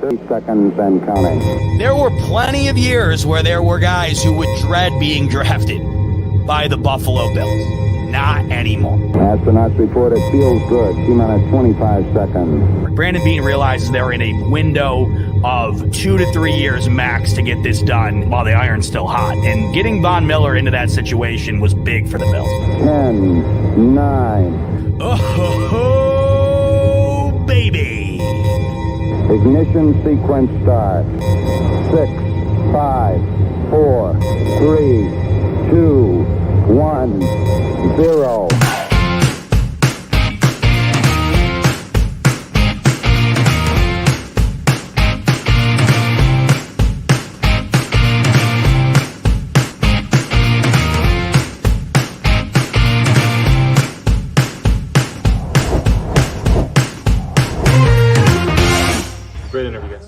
30 seconds and counting. There were plenty of years where there were guys who would dread being drafted by the Buffalo Bills. Not anymore. Astronauts report it feels good. T-minus 25 seconds. Brandon Beane realizes they're in a window of 2 to 3 years max to get this done while the iron's still hot. And getting Von Miller into that situation was big for the Bills. 10, 9. Oh, baby. Ignition sequence start. 6, 5, 4, 3, 2, 1, 0. Great interview, guys.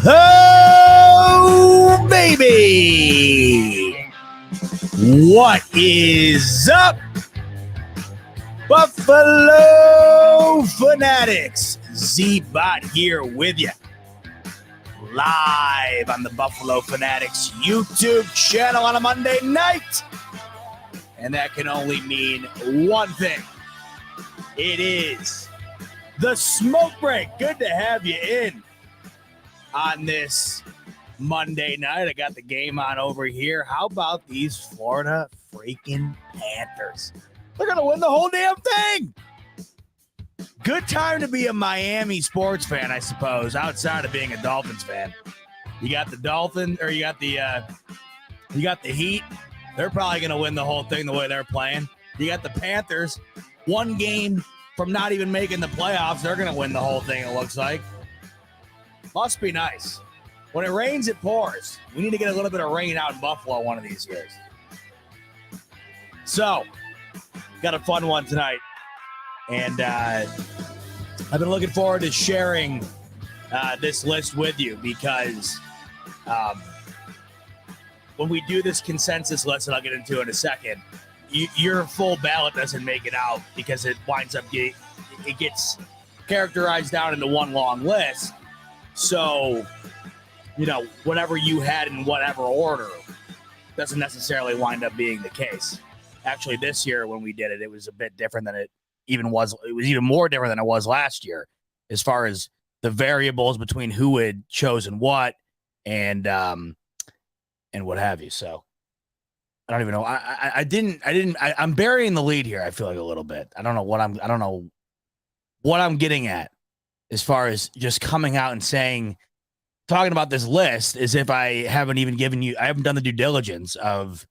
Oh, baby. What is up, Buffalo Fanatics? Zbot here with you. Live on the Buffalo Fanatics YouTube channel on a Monday night. And that can only mean one thing. It is the smoke break. Good to have you in on this Monday night. I got the game on over here. How about these Florida freaking Panthers? They're going to win the whole damn thing. Good time to be a Miami sports fan, I suppose, outside of being a Dolphins fan. You got the Dolphins, or you got the Heat. They're probably going to win the whole thing the way they're playing. You got the Panthers, one game from not even making the playoffs. They're going to win the whole thing, it looks like. Must be nice. When it rains, it pours. We need to get a little bit of rain out in Buffalo one of these years. So, got a fun one tonight. And I've been looking forward to sharing this list with you because when we do this consensus list, and I'll get into it in a second, your full ballot doesn't make it out because it winds up it gets characterized down into one long list. So, whatever you had in whatever order doesn't necessarily wind up being the case. Actually, this year when we did it, it was a bit different than it even was. It was even more different than it was last year as far as the variables between who had chosen what and what have you. So I don't even know. I'm burying the lead here. I feel like a little bit. I don't know what I'm getting at as far as just coming out and talking about this list as if I haven't done the due diligence of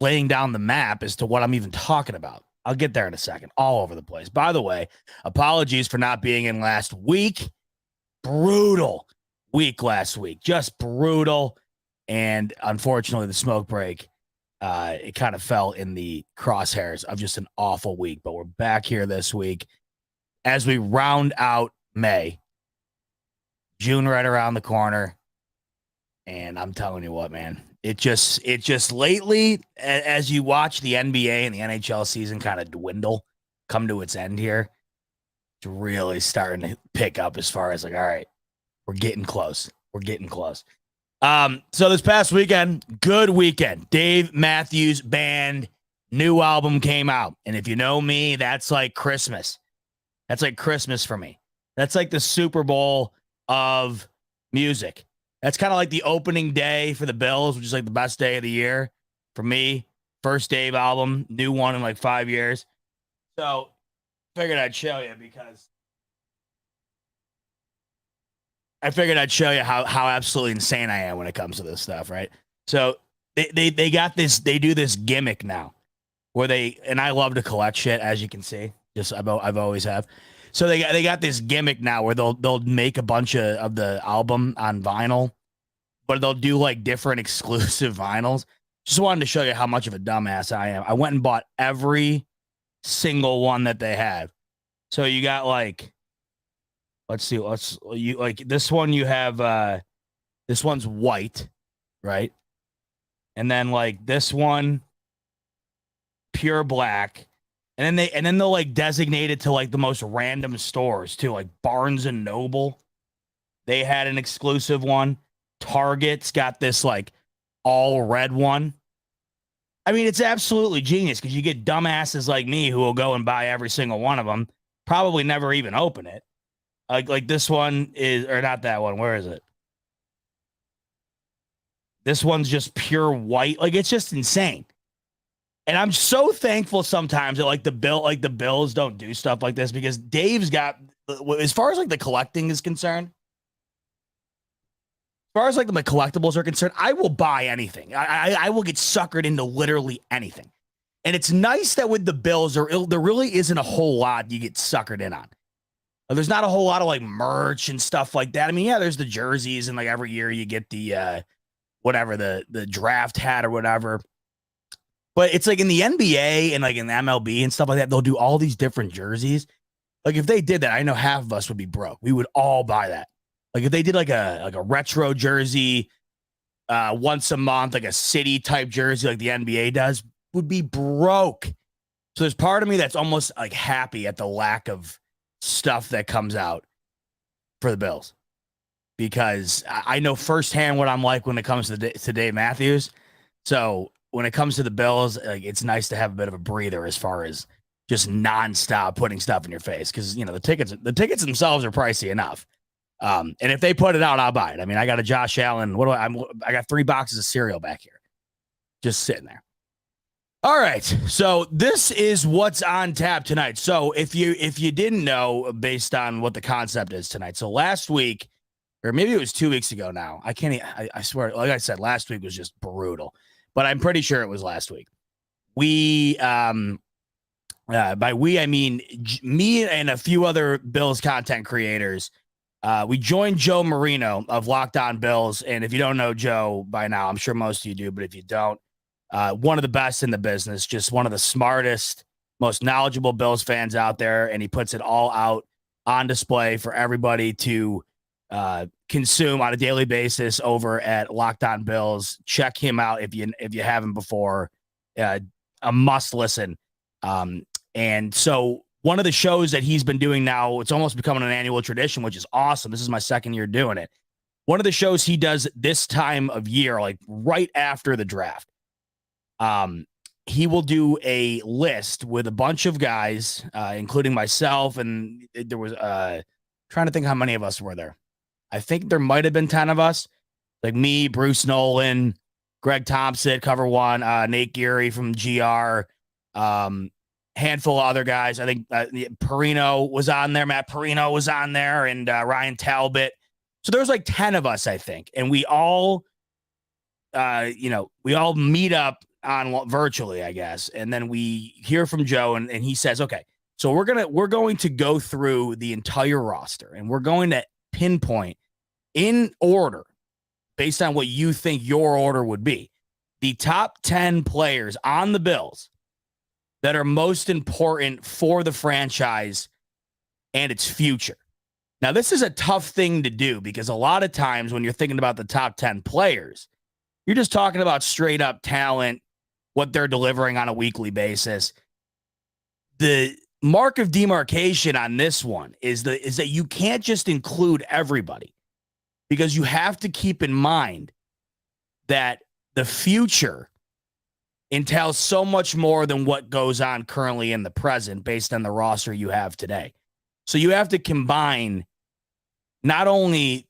laying down the map as to what I'm even talking about. I'll get there in a second. All over the place. By the way, apologies for not being in last week. Brutal week last week. Just brutal. And unfortunately, the smoke break, it kind of fell in the crosshairs of just an awful week. But we're back here this week as we round out May. June right around the corner. And I'm telling you what, man, it just lately, as you watch the NBA and the NHL season kind of come to its end here, it's really starting to pick up as far as like, all right, we're getting close. We're getting close. So this past weekend, good weekend. Dave Matthews Band, new album came out. And if you know me, that's like Christmas. That's like Christmas for me. That's like the Super Bowl of music. That's kind of like the opening day for the Bills, which is like the best day of the year for me. First Dave album, new one in like 5 years. So figured I'd show you how absolutely insane I am when it comes to this stuff, right? So they do this gimmick now where and I love to collect shit, as you can see. Just I've always have. So they got this gimmick now where they'll make a bunch of the album on vinyl, but they'll do like different exclusive vinyls. Just wanted to show you how much of a dumbass I am. I went and bought every single one that they have. So you got like, let's see, this one you have, this one's white, right? And then like this one pure black. And then they'll like designate it to like the most random stores too, like Barnes and Noble. They had an exclusive one. Target's got this like all red one. I mean, it's absolutely genius because you get dumbasses like me who will go and buy every single one of them, probably never even open it. Like this one is, or not that one. Where is it? This one's just pure white. Like, it's just insane. And I'm so thankful sometimes that like the Bills don't do stuff like this, because Dave's got, as far as like the collecting is concerned, as far as like the collectibles are concerned, I will buy anything. I will get suckered into literally anything. And it's nice that with the Bills, there really isn't a whole lot you get suckered in on. There's not a whole lot of like merch and stuff like that. I mean, yeah, there's the jerseys, and like every year you get the whatever, the draft hat or whatever. But it's like in the NBA and like in the MLB and stuff like that, they'll do all these different jerseys. Like if they did that, I know half of us would be broke. We would all buy that. Like if they did like a retro jersey once a month, like a city type jersey like the NBA does, would be broke. So there's part of me that's almost like happy at the lack of stuff that comes out for the Bills, because I know firsthand what I'm like when it comes to Dave Matthews. So when it comes to the Bills, like, it's nice to have a bit of a breather as far as just nonstop putting stuff in your face, because you know the tickets themselves are pricey enough. And if they put it out, I'll buy it. I mean, I got a Josh Allen. I got 3 boxes of cereal back here, just sitting there. All right, so this is what's on tap tonight. So if you didn't know, based on what the concept is tonight, so last week, or maybe it was 2 weeks ago now, I swear, like I said, last week was just brutal, but I'm pretty sure it was last week. We, by we, I mean me and a few other Bills content creators. We joined Joe Marino of Locked On Bills, and if you don't know Joe by now, I'm sure most of you do, but if you don't, one of the best in the business, just one of the smartest, most knowledgeable Bills fans out there, and he puts it all out on display for everybody to consume on a daily basis over at Locked On Bills. Check him out if you haven't before. A must listen. And so one of the shows that he's been doing now, it's almost becoming an annual tradition, which is awesome. This is my second year doing it. One of the shows he does this time of year, like right after the draft, he will do a list with a bunch of guys, including myself. And there was, trying to think how many of us were there. I think there might've been 10 of us, like me, Bruce Nolan, Greg Thompson, Cover One, Nate Geary from GR, handful of other guys. I think Marino was on there. Matt Marino was on there, and Ryan Talbot. So there was like 10 of us, I think. And we all, we all meet up on virtually, I guess. And then we hear from Joe, and he says, okay, so we're going to go through the entire roster, and we're going to pinpoint in order, based on what you think your order would be, the top 10 players on the Bills that are most important for the franchise and its future. Now, this is a tough thing to do, because a lot of times when you're thinking about the top 10 players, you're just talking about straight up talent, what they're delivering on a weekly basis. The mark of demarcation on this one is that you can't just include everybody, because you have to keep in mind that the future entails so much more than what goes on currently in the present based on the roster you have today. So you have to combine not only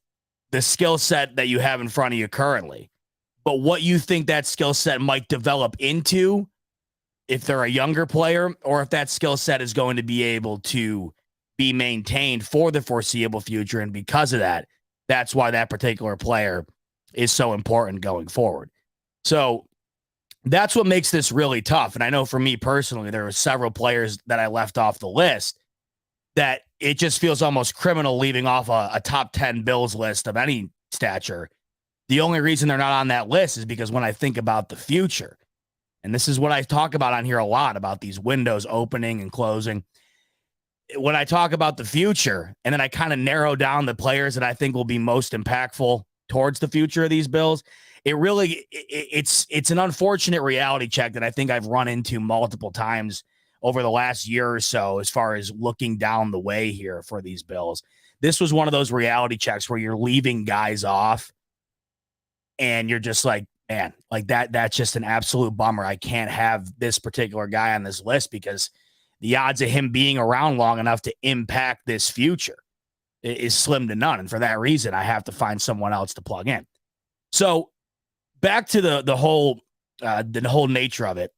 the skill set that you have in front of you currently, but what you think that skill set might develop into if they're a younger player, or if that skill set is going to be able to be maintained for the foreseeable future. And because of that, that's why that particular player is so important going forward. So that's what makes this really tough. And I know for me personally, there were several players that I left off the list that it just feels almost criminal leaving off a top 10 Bills list of any stature. The only reason they're not on that list is because when I think about the future, and this is what I talk about on here a lot, about these windows opening and closing. When I talk about the future, and then I kind of narrow down the players that I think will be most impactful towards the future of these Bills, it's an unfortunate reality check that I think I've run into multiple times over the last year or so, as far as looking down the way here for these Bills. This was one of those reality checks where you're leaving guys off and you're just like, man, like that's just an absolute bummer. I can't have this particular guy on this list because the odds of him being around long enough to impact this future is slim to none. And for that reason, I have to find someone else to plug in. So back to the whole nature of it.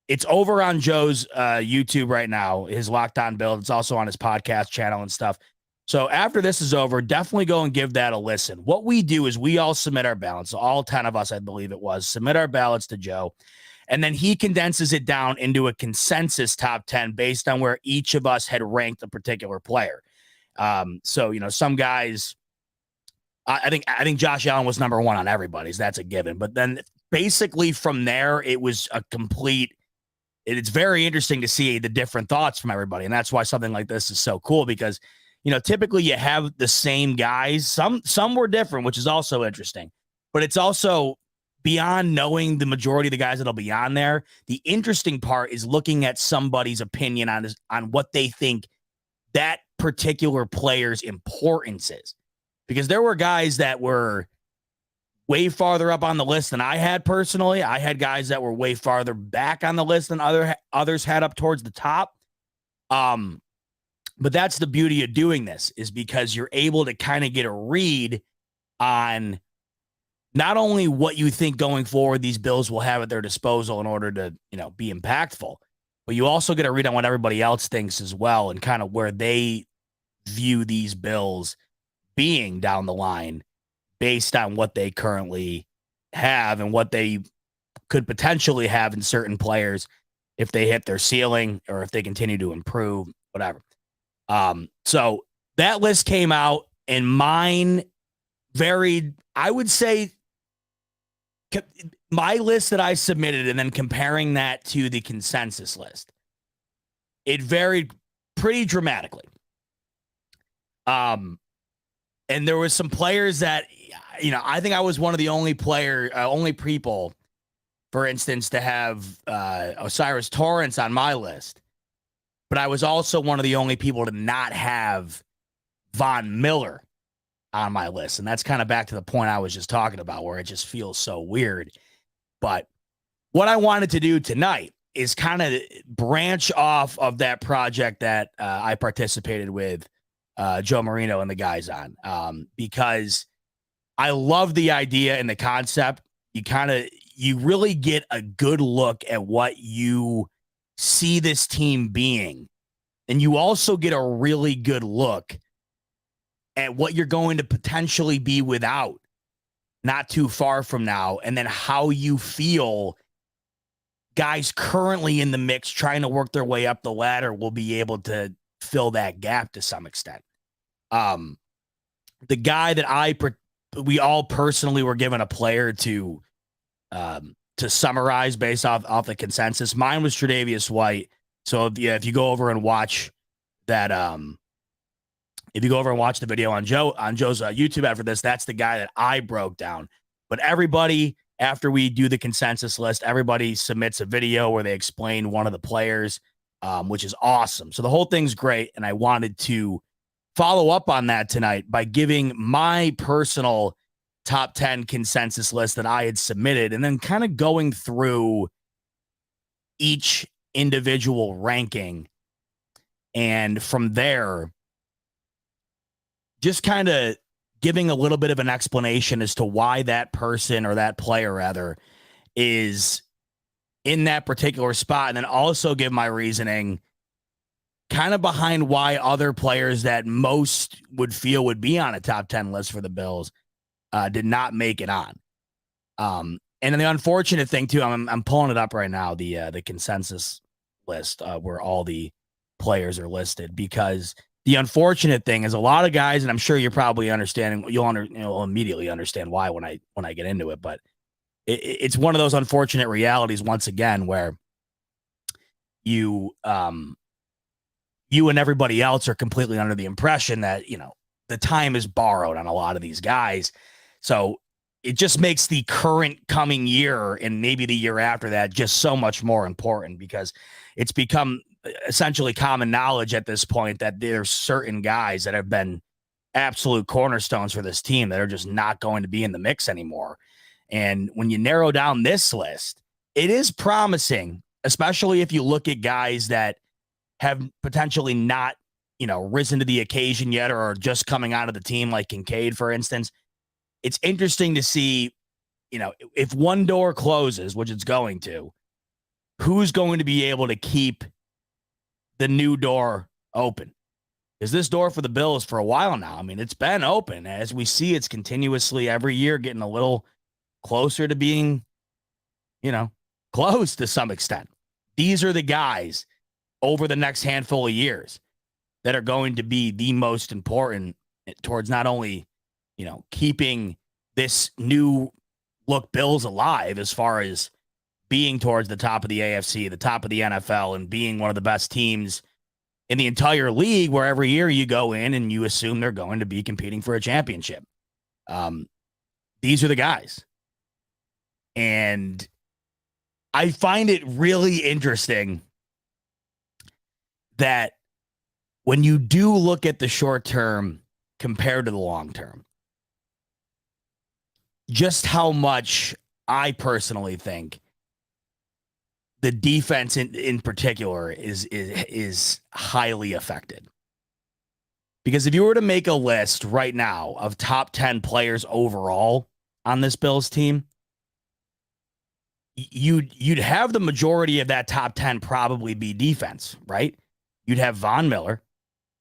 It's over on Joe's YouTube right now, his Locked On Build. It's also on his podcast channel and stuff. So after this is over, definitely go and give that a listen. What we do is we all submit our ballots. All 10 of us, I believe it was, submit our ballots to Joe. And then he condenses it down into a consensus top 10 based on where each of us had ranked a particular player. So, some guys, I think Josh Allen was number one on everybody's. That's a given. But then basically from there, it was a complete. It's very interesting to see the different thoughts from everybody. And that's why something like this is so cool because, typically you have the same guys. Some were different, which is also interesting. But it's also beyond knowing the majority of the guys that'll be on there. The interesting part is looking at somebody's opinion on what they think that particular player's importance is. Because there were guys that were way farther up on the list than I had personally. I had guys that were way farther back on the list than others had up towards the top. But that's the beauty of doing this, is because you're able to kind of get a read on not only what you think going forward these Bills will have at their disposal in order to, be impactful, but you also get a read on what everybody else thinks as well and kind of where they view these Bills being down the line based on what they currently have and what they could potentially have in certain players if they hit their ceiling or if they continue to improve, whatever. So that list came out and mine varied. I would say my list that I submitted and then comparing that to the consensus list, it varied pretty dramatically. And there was some players that, I think I was one of the only people, for instance, to have Osiris Torrance on my list. But I was also one of the only people to not have Von Miller on my list. And that's kind of back to the point I was just talking about, where it just feels so weird. But what I wanted to do tonight is kind of branch off of that project that I participated with Joe Marino and the guys on, because I love the idea and the concept. You really get a good look at what you see this team being. And you also get a really good look at what you're going to potentially be without not too far from now. And then how you feel guys currently in the mix trying to work their way up the ladder will be able to fill that gap to some extent. The guy that we all personally were given a player to summarize based off the consensus. Mine was Tre'Davious White. So if you go over and watch that, if you go over and watch the video on Joe's YouTube after this, that's the guy that I broke down. But everybody, after we do the consensus list, everybody submits a video where they explain one of the players, which is awesome. So the whole thing's great. And I wanted to follow up on that tonight by giving my personal top 10 consensus list that I had submitted, and then kind of going through each individual ranking. And from there, just kind of giving a little bit of an explanation as to why that person, or that player rather, is in that particular spot. And then also give my reasoning kind of behind why other players that most would feel would be on a top 10 list for the Bills did not make it on. And then the unfortunate thing too, I'm pulling it up right now, the consensus list where all the players are listed, because the unfortunate thing is a lot of guys, and I'm sure you're probably understanding, you'll immediately understand why when I get into it, but it's one of those unfortunate realities once again, where you and everybody else are completely under the impression that, the time is borrowed on a lot of these guys. So it just makes the current coming year and maybe the year after that just so much more important, because it's become essentially common knowledge at this point that there's certain guys that have been absolute cornerstones for this team that are just not going to be in the mix anymore. And when you narrow down this list, it is promising, especially if you look at guys that have potentially not, risen to the occasion yet, or are just coming out of the team, like Kincaid, for instance. It's interesting to see, if one door closes, which it's going to, who's going to be able to keep the new door open? Is this door for the Bills for a while now? I mean, it's been open. As we see, it's continuously every year getting a little closer to being, closed to some extent. These are the guys over the next handful of years that are going to be the most important towards not only, keeping this new look Bills alive as far as being towards the top of the AFC, the top of the NFL, and being one of the best teams in the entire league, where every year you go in and you assume they're going to be competing for a championship. These are the guys. And I find it really interesting that when you do look at the short term compared to the long term, just how much I personally think the defense in particular is highly affected. Because if you were to make a list right now of top 10 players overall on this Bills team, you'd have the majority of that top 10 probably be defense, right? You'd have Von Miller,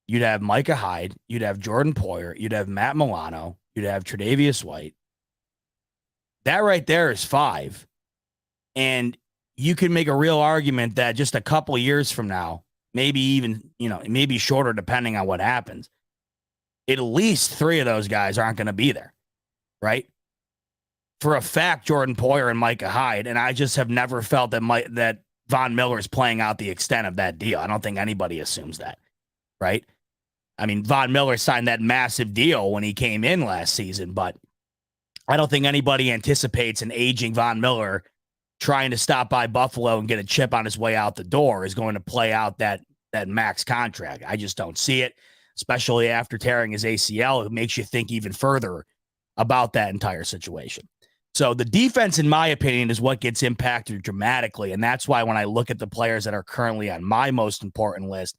you'd have Micah Hyde, you'd have Jordan Poyer, you'd have Matt Milano, you'd have Tre'Davious White. That right there is 5. And you can make a real argument that just a couple of years from now, maybe even, maybe shorter depending on what happens, at least 3 of those guys aren't going to be there, right? For a fact, Jordan Poyer and Micah Hyde, and I just have never felt that Von Miller is playing out the extent of that deal. I don't think anybody assumes that, right? I mean, Von Miller signed that massive deal when he came in last season, but I don't think anybody anticipates an aging Von Miller trying to stop by Buffalo and get a chip on his way out the door is going to play out that max contract. I just don't see it, especially after tearing his ACL. It makes you think even further about that entire situation. So the defense, in my opinion, is what gets impacted dramatically. And that's why when I look at the players that are currently on my most important list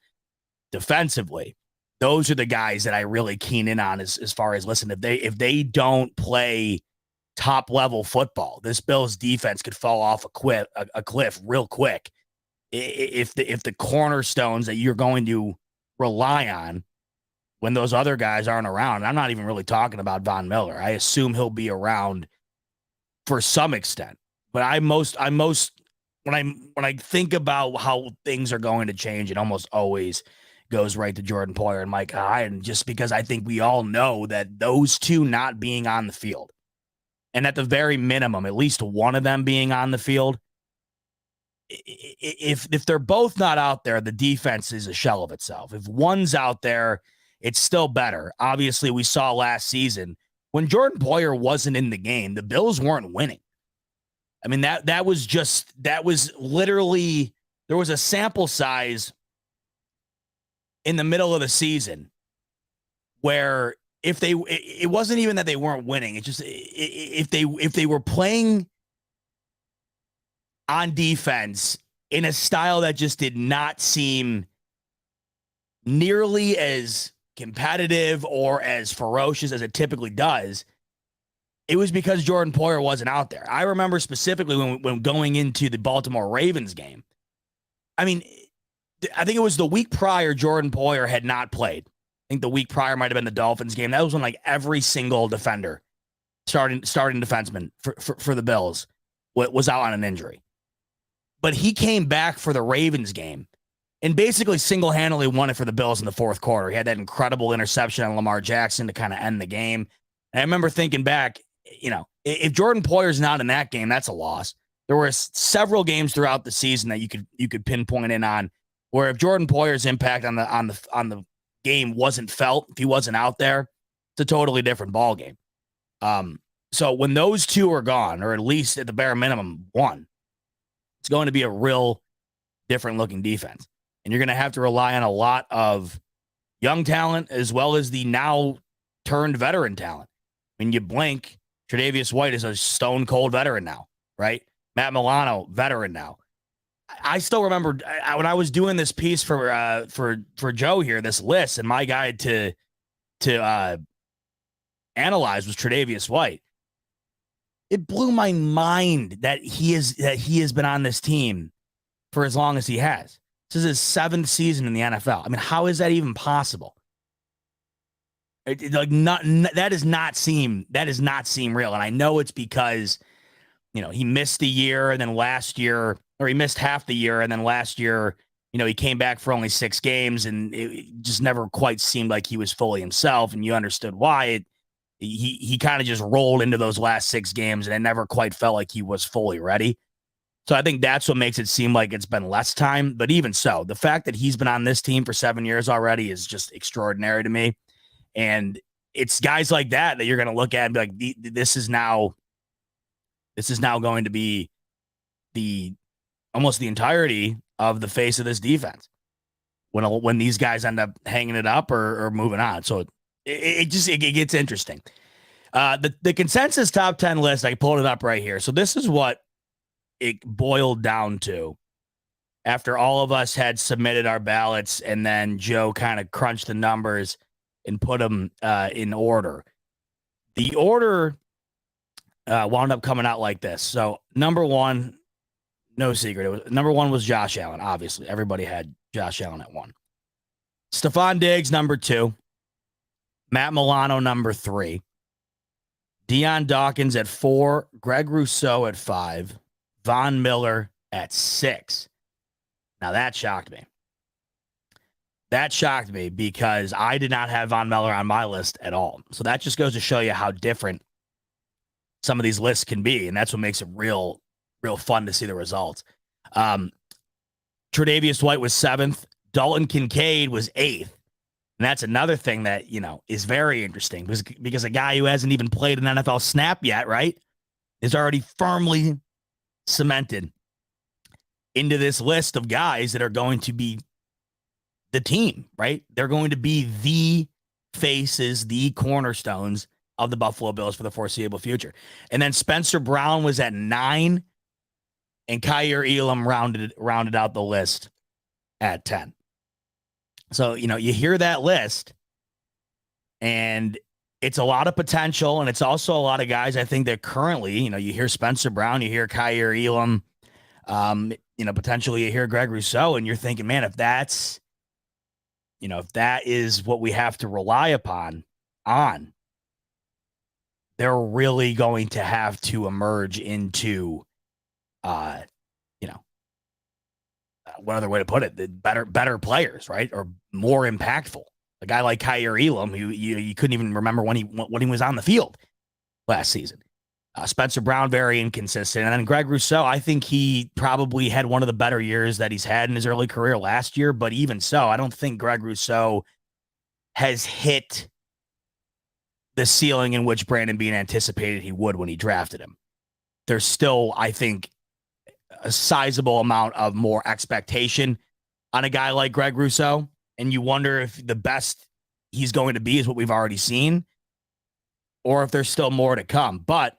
defensively, those are the guys that I really keen in on as far as, listen, if they don't play top level football, this Bills defense could fall off a cliff real quick. If the cornerstones that you're going to rely on when those other guys aren't around, and I'm not even really talking about Von Miller. I assume he'll be around for some extent, but when I think about how things are going to change, it almost always goes right to Jordan Poyer and Mike Hyde, and just because I think we all know that those two not being on the field, and at the very minimum, at least one of them being on the field, if they're both not out there, the defense is a shell of itself. If one's out there, it's still better. Obviously, we saw last season when Jordan Poyer wasn't in the game, the Bills weren't winning. I mean, that was literally, there was a sample size in the middle of the season where it wasn't even that they weren't winning. It's just if they were playing on defense in a style that just did not seem nearly as competitive or as ferocious as it typically does, it was because Jordan Poyer wasn't out there. I remember specifically when going into the Baltimore Ravens game. I mean, I think it was the week prior Jordan Poyer had not played. I think the week prior might have been the Dolphins game. That was when like every single defender, starting defenseman for the Bills, was out on an injury. But he came back for the Ravens game and basically single-handedly won it for the Bills in the fourth quarter. He had that incredible interception on Lamar Jackson to kind of end the game. And I remember thinking back, if Jordan Poyer's not in that game, that's a loss. There were several games throughout the season that you could pinpoint in on where if Jordan Poyer's impact on the game wasn't felt, if he wasn't out there, it's a totally different ball game. So when those two are gone, or at least at the bare minimum one, it's going to be a real different looking defense. And you're going to have to rely on a lot of young talent as well as the now turned veteran talent. When you blink, Tre'Davious White is a stone cold veteran now, right? Matt Milano, veteran now. I still remember when I was doing this piece for Joe here, this list, and my guide to analyze was Tre'Davious White. It blew my mind that he has been on this team for as long as he has. This is his 7th season in the NFL. I mean, how is that even possible? That does not seem real. And I know it's because, he missed a year, and then last year, or he missed half the year, and then last year, he came back for only 6 games, and it just never quite seemed like he was fully himself. And you understood why. He kind of just rolled into those last 6 games, and it never quite felt like he was fully ready. So I think that's what makes it seem like it's been less time. But even so, the fact that he's been on this team for 7 years already is just extraordinary to me. And it's guys like that you're going to look at and be like, this is now going to be almost the entirety of the face of this defense when these guys end up hanging it up or moving on. So it gets interesting. The consensus top 10 list, I pulled it up right here. So this is what it boiled down to after all of us had submitted our ballots, and then Joe kind of crunched the numbers and put them in order. The order wound up coming out like this. So number 1, no secret. Number 1 was Josh Allen. Obviously, everybody had Josh Allen at 1. Stephon Diggs, number 2. Matt Milano, number 3. Deion Dawkins at 4. Greg Rousseau at 5. Von Miller at 6. Now that shocked me. That shocked me because I did not have Von Miller on my list at all. So that just goes to show you how different some of these lists can be. And that's what makes it real fun to see the results. Tre'Davious White was 7th. Dalton Kincaid was 8th. And that's another thing that, is very interesting because a guy who hasn't even played an NFL snap yet, right, is already firmly cemented into this list of guys that are going to be the team, right? They're going to be the faces, the cornerstones of the Buffalo Bills for the foreseeable future. And then Spencer Brown was at 9, and Kyer Elam rounded out the list at 10. So, you hear that list, and it's a lot of potential, and it's also a lot of guys I think that currently, you hear Spencer Brown, you hear Kyer Elam, potentially you hear Greg Rousseau, and you're thinking, man, if that is what we have to rely upon they're really going to have to emerge into, what other way to put it, the better players, right? Or more impactful. A guy like Kyer Elam, who you couldn't even remember when he was on the field last season. Spencer Brown, very inconsistent. And then Greg Rousseau, I think he probably had one of the better years that he's had in his early career last year. But even so, I don't think Greg Rousseau has hit the ceiling in which Brandon Beane anticipated he would when he drafted him. There's still, I think, a sizable amount of more expectation on a guy like Greg Rousseau. And you wonder if the best he's going to be is what we've already seen, or if there's still more to come. But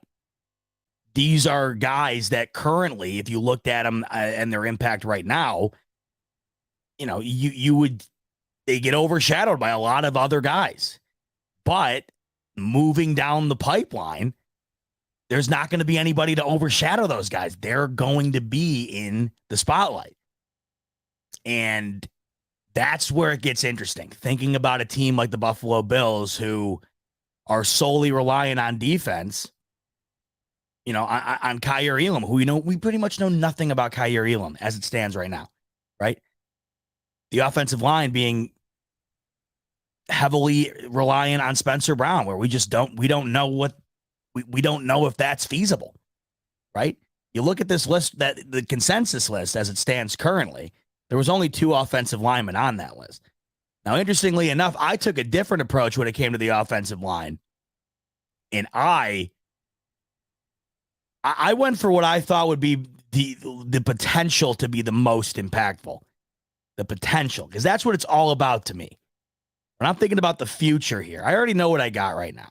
these are guys that currently, if you looked at them and their impact right now, they get overshadowed by a lot of other guys. But moving down the pipeline, there's not going to be anybody to overshadow those guys. They're going to be in the spotlight. And that's where it gets interesting. Thinking about a team like the Buffalo Bills, who are solely relying on defense, on Kyer Elam, who, we pretty much know nothing about Kyer Elam as it stands right now, right? The offensive line being heavily reliant on Spencer Brown, where we don't know if that's feasible, right? You look at this list, that the consensus list as it stands currently, there was only 2 offensive linemen on that list. Now, interestingly enough, I took a different approach when it came to the offensive line, and I I went for what I thought would be the potential to be the most impactful. The potential, because that's what it's all about to me. When I'm thinking about the future here, I already know what I got right now.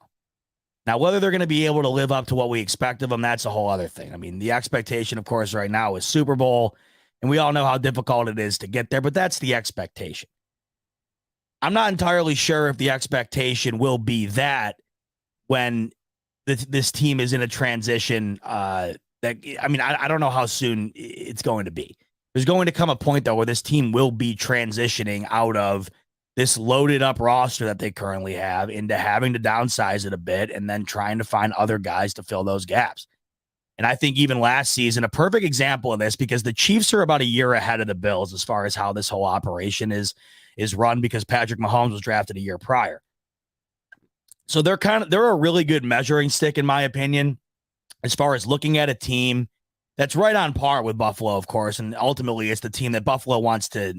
Now, whether they're going to be able to live up to what we expect of them, that's a whole other thing. I mean, the expectation, of course, right now is Super Bowl, and we all know how difficult it is to get there, but that's the expectation. I'm not entirely sure if the expectation will be that when this team is in a transition. I don't know how soon it's going to be. There's going to come a point, though, where this team will be transitioning out of this loaded up roster that they currently have into having to downsize it a bit and then trying to find other guys to fill those gaps. And I think even last season, a perfect example of this, because the Chiefs are about a year ahead of the Bills as far as how this whole operation is run, because Patrick Mahomes was drafted a year prior. So they're a really good measuring stick, in my opinion, as far as looking at a team that's right on par with Buffalo, of course. And ultimately, it's the team that Buffalo wants to.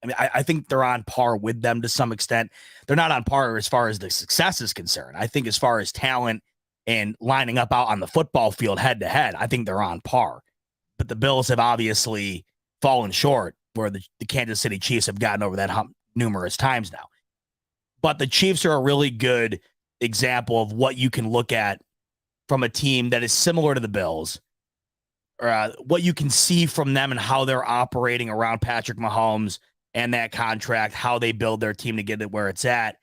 I mean, I think they're on par with them to some extent. They're not on par as far as the success is concerned. I think as far as talent and lining up out on the football field head to head, I think they're on par. But the Bills have obviously fallen short, where the Kansas City Chiefs have gotten over that hump numerous times now. But the Chiefs are a really good example of what you can look at from a team that is similar to the Bills, or what you can see from them and how they're operating around Patrick Mahomes and that contract, how they build their team to get it where it's at,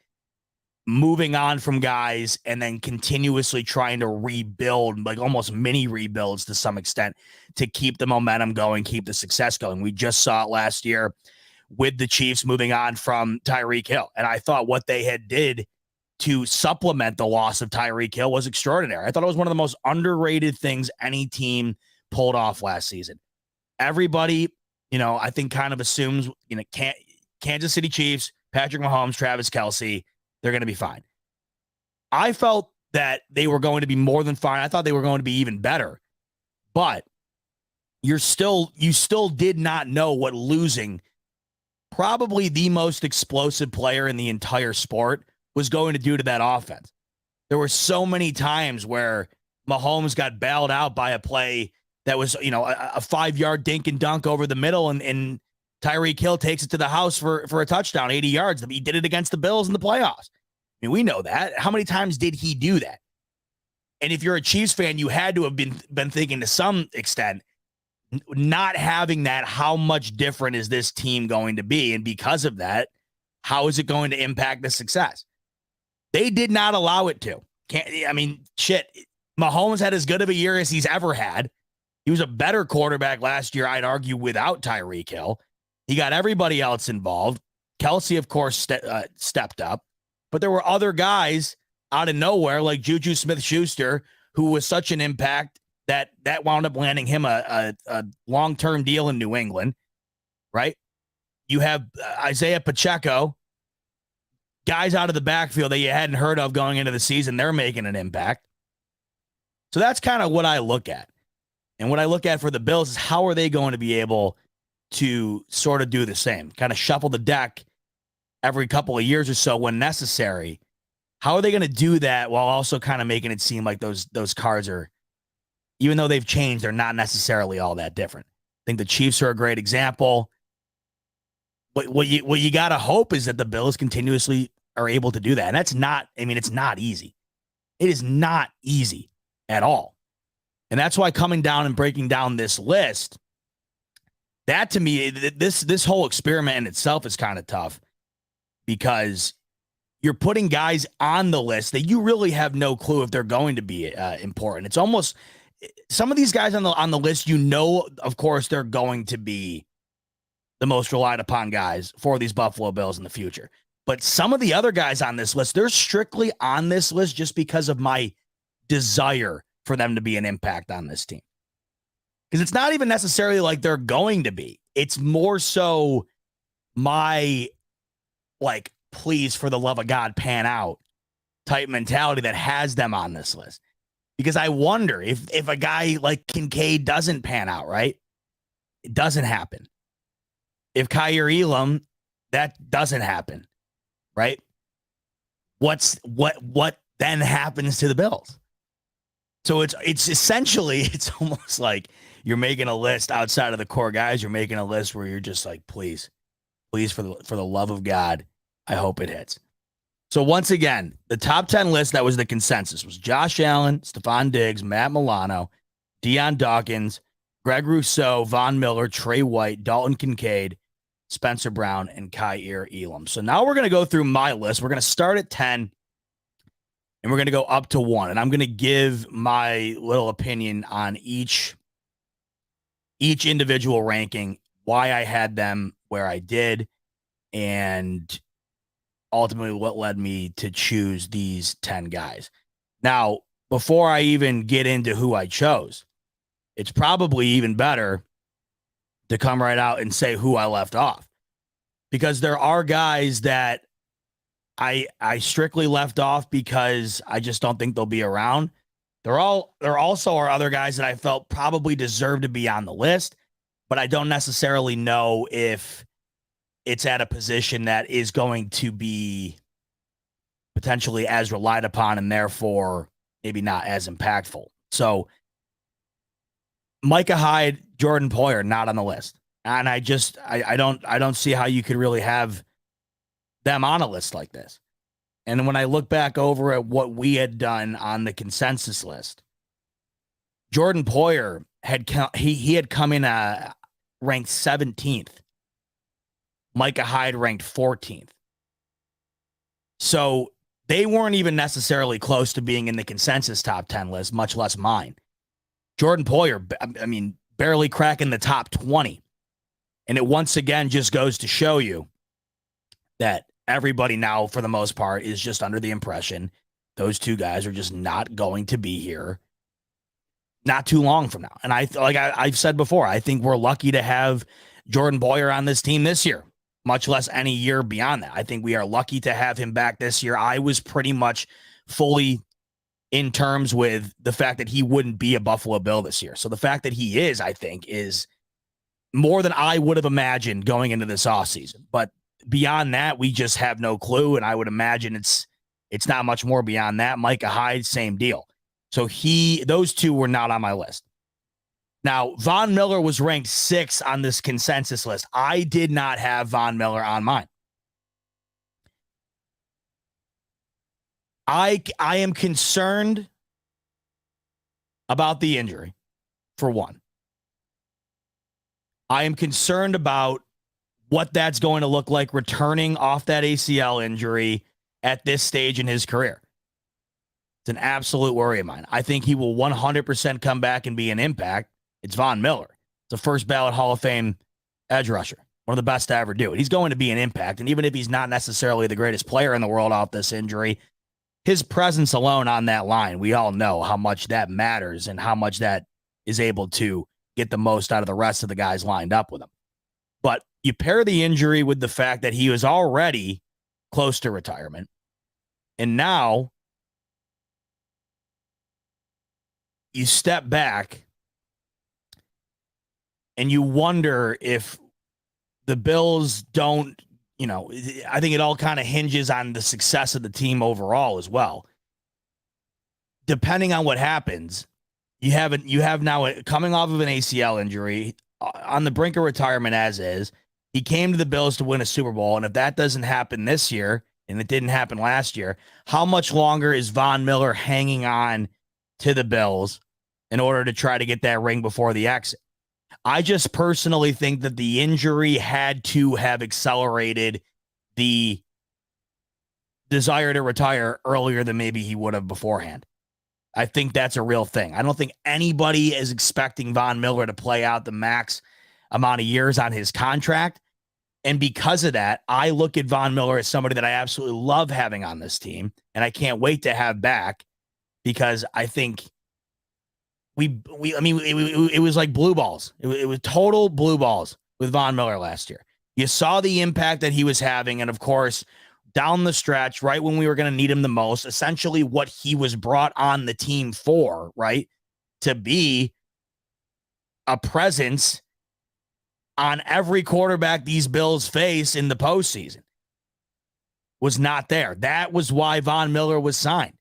moving on from guys and then continuously trying to rebuild, like almost mini rebuilds to some extent, to keep the momentum going, keep the success going. We just saw it last year with the Chiefs moving on from Tyreek Hill. And I thought what they had did to supplement the loss of Tyreek Hill was extraordinary. I thought it was one of the most underrated things any team pulled off last season. Everybody, I think kind of assumes, Kansas City Chiefs, Patrick Mahomes, Travis Kelce, they're going to be fine. I felt that they were going to be more than fine. I thought they were going to be even better. But you still did not know what losing probably the most explosive player in the entire sport was going to do to that offense. There were so many times where Mahomes got bailed out by a play that was, a 5-yard dink and dunk over the middle, and Tyreek Hill takes it to the house for a touchdown, 80 yards. He did it against the Bills in the playoffs. I mean, we know that. How many times did he do that? And if you're a Chiefs fan, you had to have been thinking to some extent, not having that, how much different is this team going to be? And because of that, how is it going to impact the success? They did not allow it to. Mahomes had as good of a year as he's ever had. He was a better quarterback last year, I'd argue, without Tyreek Hill. He got everybody else involved. Kelce, of course, stepped up. But there were other guys out of nowhere, like Juju Smith-Schuster, who was such an impact that wound up landing him a long-term deal in New England, right? You have Isaiah Pacheco, guys out of the backfield that you hadn't heard of going into the season. They're making an impact. So that's kind of what I look at. And what I look at for the Bills is how are they going to be able to sort of do the same, kind of shuffle the deck every couple of years or so when necessary. How are they going to do that while also kind of making it seem like those cards are, even though they've changed, they're not necessarily all that different? I think the Chiefs are a great example. What you got to hope is that the Bills continuously are able to do that. And that's not, it's not easy. It is not easy at all. And that's why coming down and breaking down this list, that to me, this whole experiment in itself is kind of tough, because you're putting guys on the list that you really have no clue if they're going to be important. It's almost, some of these guys on the list, of course, they're going to be the most relied upon guys for these Buffalo Bills in the future. But some of the other guys on this list, they're strictly on this list just because of my desire for them to be an impact on this team. Because it's not even necessarily like they're going to be. It's more so my, please, for the love of God, pan out type mentality that has them on this list. Because I wonder if a guy like Kincaid doesn't pan out, right? It doesn't happen. If Kyer Elam, that doesn't happen, right? What then happens to the Bills? So it's essentially, it's almost like you're making a list outside of the core guys. You're making a list where you're just like, please, for the love of God, I hope it hits. So once again, the top 10 list that was the consensus was Josh Allen, Stephon Diggs, Matt Milano, Deion Dawkins, Greg Rousseau, Von Miller, Trey White, Dalton Kincaid, Spencer Brown, and Kaiir Elam. So now we're going to go through my list. We're going to start at 10, and we're going to go up to 1. And I'm going to give my little opinion on each individual ranking, why I had them where I did, and ultimately what led me to choose these 10 guys. Now, before I even get into who I chose, it's probably even better to come right out and say who I left off, because there are guys that I strictly left off because I just don't think they'll be around. There also are other guys that I felt probably deserve to be on the list, but I don't necessarily know if it's at a position that is going to be potentially as relied upon and therefore maybe not as impactful. So Micah Hyde, Jordan Poyer, not on the list. And I don't see how you could really have them on a list like this. And when I look back over at what we had done on the consensus list, Jordan Poyer had come in ranked 17th. Micah Hyde ranked 14th. So they weren't even necessarily close to being in the consensus top 10 list, much less mine. Jordan Poyer, I mean, barely cracking the top 20. And it once again just goes to show you that everybody now, for the most part, is just under the impression those two guys are just not going to be here not too long from now. And I've said before, I think we're lucky to have Jordan Poyer on this team this year, much less any year beyond that. I think we are lucky to have him back this year. I was pretty much fully in terms with the fact that he wouldn't be a Buffalo Bill this year. So the fact that he is, I think, is more than I would have imagined going into this offseason. But beyond that, we just have no clue. And I would imagine it's not much more beyond that. Micah Hyde, same deal. So those two were not on my list. Now, Von Miller was ranked 6 on this consensus list. I did not have Von Miller on mine. I am concerned about the injury, for one. I am concerned about what that's going to look like returning off that ACL injury at this stage in his career. It's an absolute worry of mine. I think he will 100% come back and be an impact. It's Von Miller. It's a first ballot Hall of Fame edge rusher. One of the best to ever do it. He's going to be an impact. And even if he's not necessarily the greatest player in the world off this injury, his presence alone on that line, we all know how much that matters and how much that is able to get the most out of the rest of the guys lined up with him. But you pair the injury with the fact that he was already close to retirement. And now you step back and you wonder if the Bills don't, I think it all kind of hinges on the success of the team overall as well. Depending on what happens, you have now coming off of an ACL injury on the brink of retirement as is. He came to the Bills to win a Super Bowl. And if that doesn't happen this year, and it didn't happen last year, how much longer is Von Miller hanging on to the Bills in order to try to get that ring before the exit? I just personally think that the injury had to have accelerated the desire to retire earlier than maybe he would have beforehand. I think that's a real thing. I don't think anybody is expecting Von Miller to play out the max amount of years on his contract. And because of that, I look at Von Miller as somebody that I absolutely love having on this team. And I can't wait to have back, because I think it was like blue balls. It was total blue balls with Von Miller last year. You saw the impact that he was having. And of course, down the stretch, right when we were going to need him the most, essentially what he was brought on the team for, right? To be a presence on every quarterback these Bills face in the postseason was not there. That was why Von Miller was signed.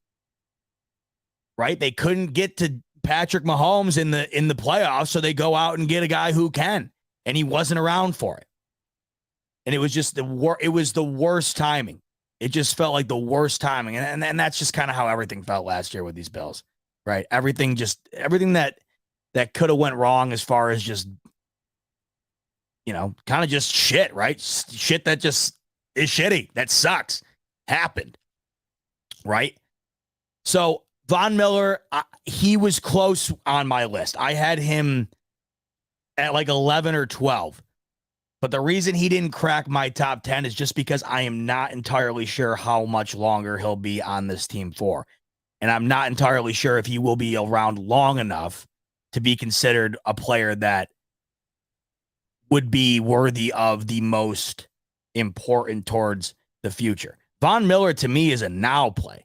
right? They couldn't get to Patrick Mahomes in the playoffs, so they go out and get a guy who can, and he wasn't around for it. And it was just it was the worst timing. It just felt like the worst timing. And that's just kind of how everything felt last year with these Bills, right? Everything that could have went wrong as far as just, kind of just shit, right? Shit that just is shitty. That sucks. Happened, right? So Von Miller, he was close on my list. I had him at like 11 or 12. But the reason he didn't crack my top 10 is just because I am not entirely sure how much longer he'll be on this team for. And I'm not entirely sure if he will be around long enough to be considered a player that would be worthy of the most important towards the future. Von Miller, to me, is a now play.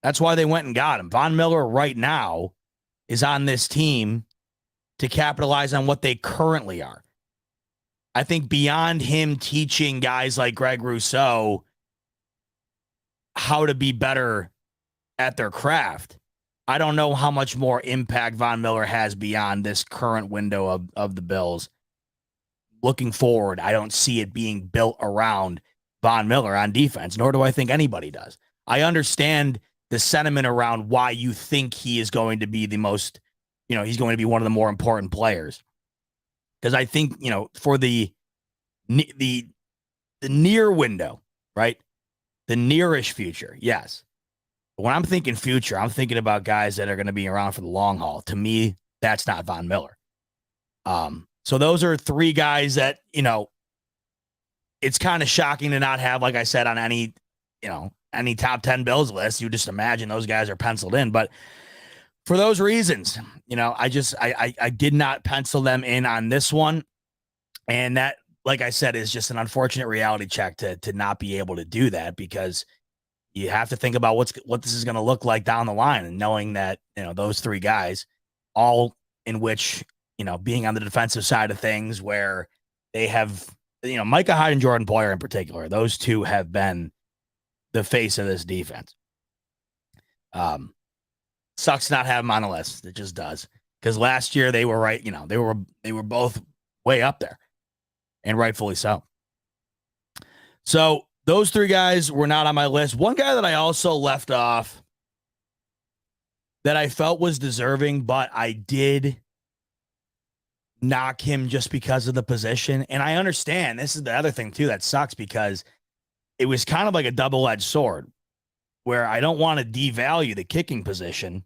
That's why they went and got him. Von Miller right now is on this team to capitalize on what they currently are. I think beyond him teaching guys like Greg Rousseau how to be better at their craft, I don't know how much more impact Von Miller has beyond this current window of the Bills. Looking forward, I don't see it being built around Von Miller on defense, nor do I think anybody does. I understand the sentiment around why you think he is going to be the most, he's going to be one of the more important players. Because I think, for the near window, right? The nearish future, yes. But when I'm thinking future, I'm thinking about guys that are going to be around for the long haul. To me, that's not Von Miller. So those are three guys that, it's kind of shocking to not have, like I said, on any top 10 Bills list. You just imagine those guys are penciled in. But for those reasons, I did not pencil them in on this one. And that, like I said, is just an unfortunate reality check to not be able to do that, because you have to think about what this is going to look like down the line, and knowing that, those three guys, all in which, being on the defensive side of things, where they have, Micah Hyde and Jordan Poyer in particular, those two have been the face of this defense. Sucks not have them on the list. It just does. Because last year they were right, they were both way up there, and rightfully so. So those three guys were not on my list. One guy that I also left off that I felt was deserving, but I did knock him just because of the position. And I understand, this is the other thing too that sucks, because it was kind of like a double-edged sword, where I don't want to devalue the kicking position,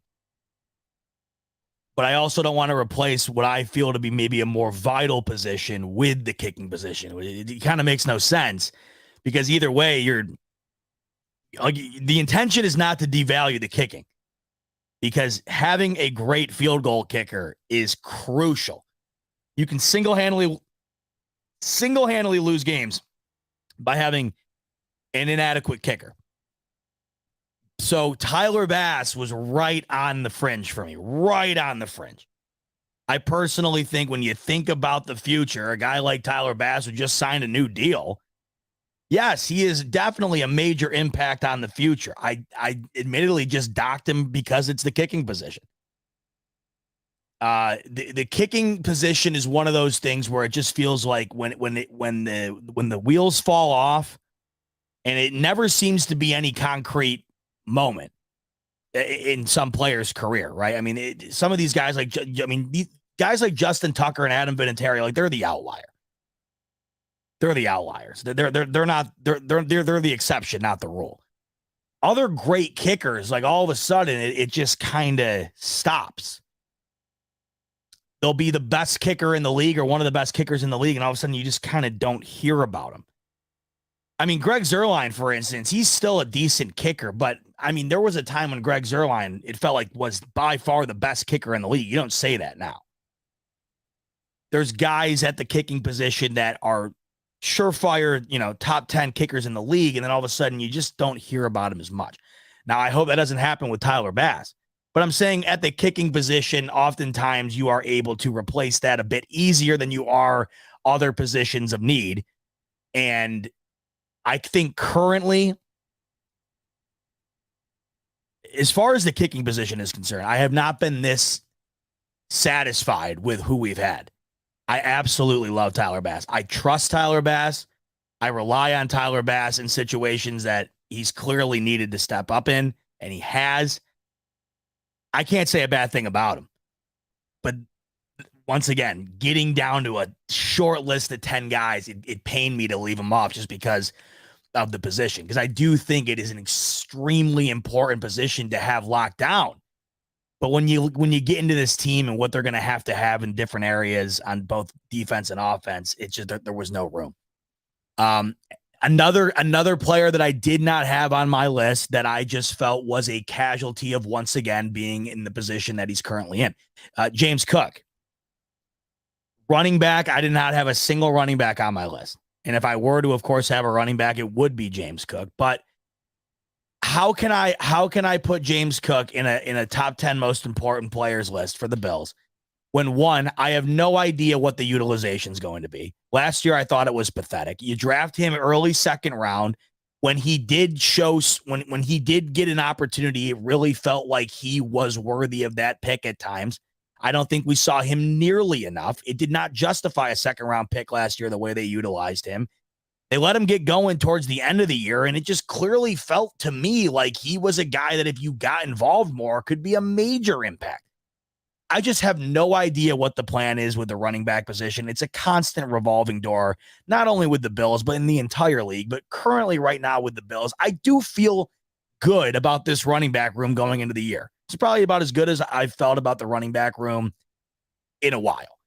but I also don't want to replace what I feel to be maybe a more vital position with the kicking position. It kind of makes no sense, because either way, the intention is not to devalue the kicking, because having a great field goal kicker is crucial. You can single-handedly lose games by having an inadequate kicker. So Tyler Bass was right on the fringe for me, right on the fringe. I personally think when you think about the future, a guy like Tyler Bass who just signed a new deal, yes, he is definitely a major impact on the future. I admittedly just docked him because it's the kicking position. The kicking position is one of those things where it just feels like when the wheels fall off, and it never seems to be any concrete moment in some players' career, right? I mean, some of these guys guys like Justin Tucker and Adam Vinatieri, like, they're the outlier. They're the outliers. They're the exception, not the rule. Other great kickers, like, all of a sudden it just kind of stops. They'll be the best kicker in the league or one of the best kickers in the league, and all of a sudden you just kind of don't hear about him. I mean, Greg Zuerlein, for instance, he's still a decent kicker, but I mean, there was a time when Greg Zuerlein, it felt like, was by far the best kicker in the league. You don't say that now. There's guys at the kicking position that are surefire, top 10 kickers in the league, and then all of a sudden you just don't hear about him as much. Now, I hope that doesn't happen with Tyler Bass, but I'm saying at the kicking position, oftentimes you are able to replace that a bit easier than you are other positions of need. And I think currently, as far as the kicking position is concerned, I have not been this satisfied with who we've had. I absolutely love Tyler Bass. I trust Tyler Bass. I rely on Tyler Bass in situations that he's clearly needed to step up in, and he has. I can't say a bad thing about him. But once again, getting down to a short list of 10 guys, it pained me to leave him off just because of the position. Because I do think it is an extremely important position to have locked down. But when you get into this team and what they're going to have in different areas on both defense and offense, it's just that there was no room. Another player that I did not have on my list that I just felt was a casualty of once again being in the position that he's currently in. James Cook. Running back, I did not have a single running back on my list. And if I were to, of course, have a running back, it would be James Cook. But how can I put James Cook in a top 10 most important players list for the Bills when, one, I have no idea what the utilization is going to be. Last year, I thought it was pathetic. You draft him early second round. When he did when he did get an opportunity, it really felt like he was worthy of that pick at times. I don't think we saw him nearly enough. It did not justify a second round pick last year the way they utilized him. They let him get going towards the end of the year, and it just clearly felt to me like he was a guy that if you got involved more could be a major impact. I just have no idea what the plan is with the running back position. It's a constant revolving door, not only with the Bills, but in the entire league. But currently right now with the Bills, I do feel good about this running back room going into the year. It's probably about as good as I've felt about the running back room in a while.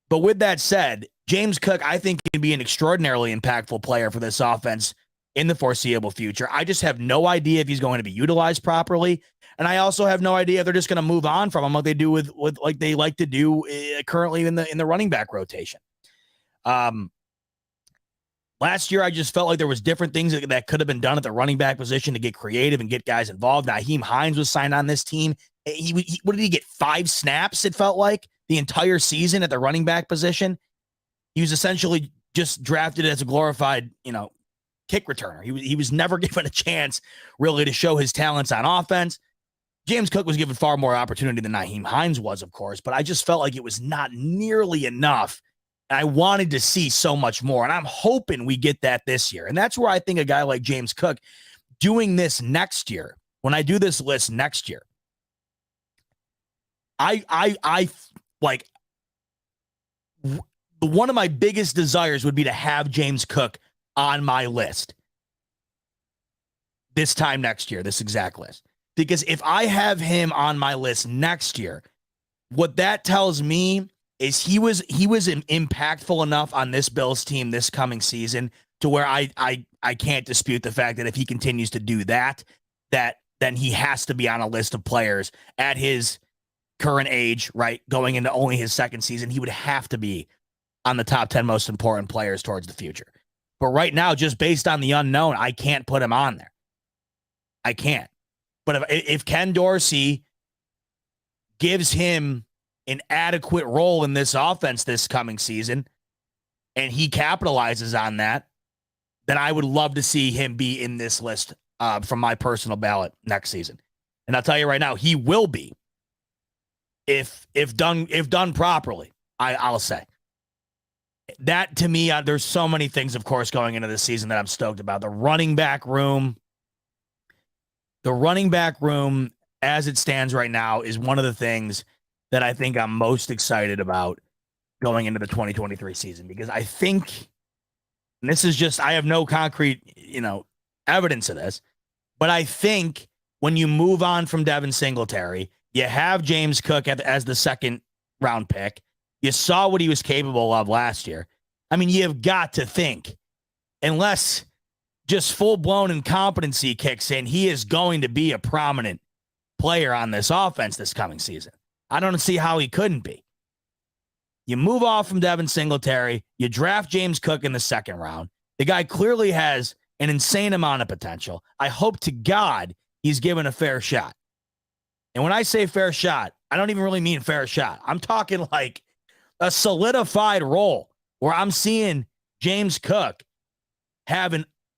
But with that said, James Cook, I think, can be an extraordinarily impactful player for this offense in the foreseeable future. I just have no idea if he's going to be utilized properly. And I also have no idea if they're just going to move on from him like they do with like they like to do currently in the running back rotation. Last year, I just felt like there was different things that could have been done at the running back position to get creative and get guys involved. Nyheim Hines was signed on this team. What did he get? 5 snaps, it felt like, the entire season at the running back position. He was essentially just drafted as a glorified, kick returner. He was never given a chance really to show his talents on offense. James Cook was given far more opportunity than Nyheim Hines was, of course, but I just felt like it was not nearly enough. And I wanted to see so much more, and I'm hoping we get that this year. And that's where I think a guy like James Cook doing this next year, when I do this list next year, I like one of my biggest desires would be to have James Cook on my list this time next year, this exact list. Because if I have him on my list next year, what that tells me is he was impactful enough on this Bills team this coming season to where I can't dispute the fact that if he continues to do that then he has to be on a list of players at his current age, right? Going into only his second season, he would have to be on the top 10 most important players towards the future. But right now, just based on the unknown, I can't put him on there. I can't. But if Ken Dorsey gives him an adequate role in this offense this coming season, and he capitalizes on that, then I would love to see him be in this list from my personal ballot next season. And I'll tell you right now, he will be if done properly. I'll say that to me. There's so many things, of course, going into this season that I'm stoked about. The running back room as it stands right now is one of the things that I think I'm most excited about going into the 2023 season, because I think, and this is just, I have no concrete, evidence of this, but I think when you move on from Devin Singletary, you have James Cook as the second round pick. You saw what he was capable of last year. I mean, you've got to think, unless just full-blown incompetency kicks in, he is going to be a prominent player on this offense this coming season. I don't see how he couldn't be. You move off from Devin Singletary, you draft James Cook in the second round. The guy clearly has an insane amount of potential. I hope to God he's given a fair shot. And when I say fair shot, I don't even really mean fair shot. I'm talking like a solidified role where I'm seeing James Cook have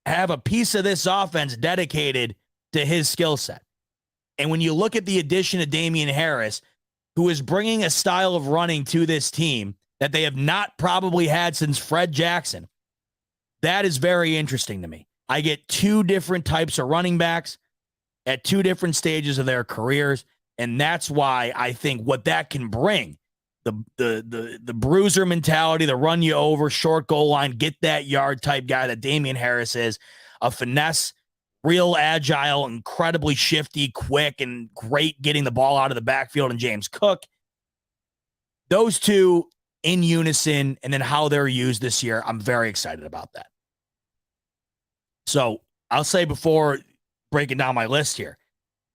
a piece of this offense dedicated to his skill set. And when you look at the addition of Damian Harris, who is bringing a style of running to this team that they have not probably had since Fred Jackson, that is very interesting to me. I get two different types of running backs at two different stages of their careers, and that's why I think what that can bring, the bruiser mentality, the run you over, short goal line, get that yard type guy that Damian Harris is, a finesse, real agile, incredibly shifty, quick, and great getting the ball out of the backfield, and James Cook. Those two in unison, and then how they're used this year, I'm very excited about that. So I'll say before breaking down my list here,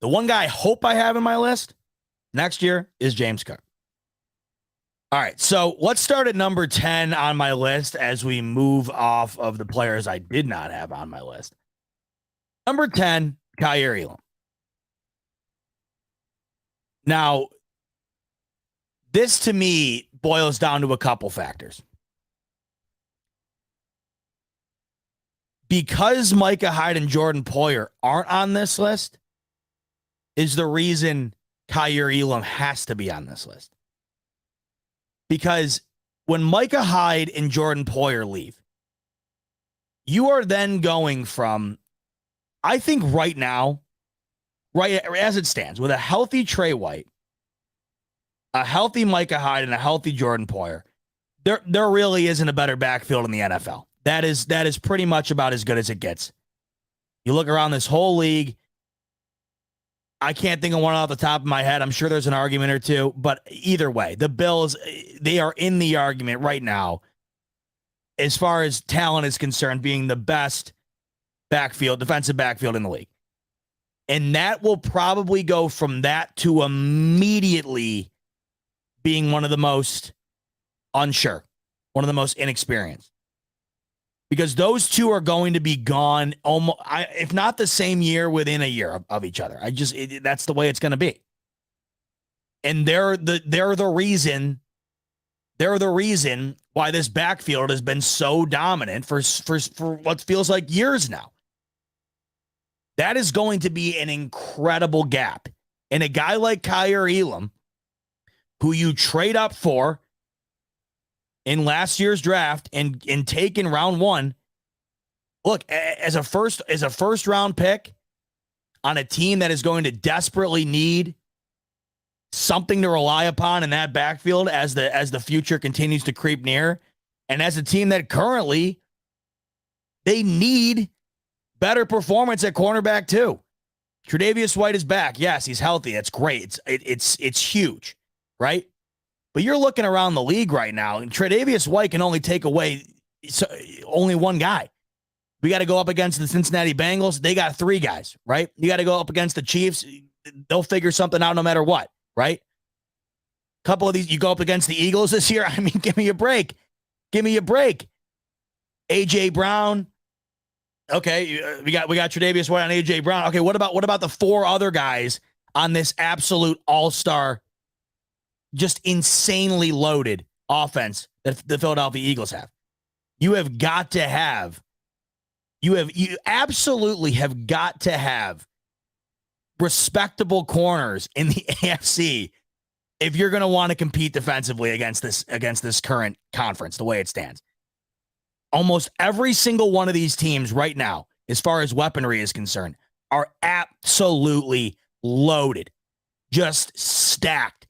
the one guy I hope I have in my list next year is James Cook. All right, so let's start at number 10 on my list as we move off of the players I did not have on my list. Number 10, Kaiir Elam. Now, this to me boils down to a couple factors. Because Micah Hyde and Jordan Poyer aren't on this list is the reason Kaiir Elam has to be on this list. Because when Micah Hyde and Jordan Poyer leave, you are then going from, I think right now, right as it stands, with a healthy Trey White, a healthy Micah Hyde, and a healthy Jordan Poyer, there really isn't a better backfield in the NFL. That is pretty much about as good as it gets. You look around this whole league, I can't think of one off the top of my head. I'm sure there's an argument or two, but either way, the Bills, they are in the argument right now as far as talent is concerned, being the best backfield, defensive backfield in the league. And that will probably go from that to immediately being one of the most unsure, one of the most inexperienced. Because those two are going to be gone almost, if not the same year, within a year of each other. That's the way it's going to be. And they're the reason why this backfield has been so dominant for what feels like years now. That is going to be an incredible gap. And a guy like Kaiir Elam, who you trade up for in last year's draft and take in round one, look, as a first round pick on a team that is going to desperately need something to rely upon in that backfield as the future continues to creep near, and as a team that currently they need better performance at cornerback too. Tre'Davious White is back. Yes, he's healthy. That's great. It's huge, right? But you're looking around the league right now, and Tre'Davious White can only take away only one guy. We got to go up against the Cincinnati Bengals. They got three guys, right? You got to go up against the Chiefs. They'll figure something out no matter what, right? A couple of these, you go up against the Eagles this year. I mean, give me a break. Give me a break. A.J. Brown. Okay, we got Tre'Davious White on A.J. Brown. Okay, what about the four other guys on this absolute all-star, just insanely loaded offense that the Philadelphia Eagles have? You absolutely have got to have respectable corners in the AFC if you're going to want to compete defensively against this current conference, the way it stands. Almost every single one of these teams right now, as far as weaponry is concerned, are absolutely loaded, just stacked.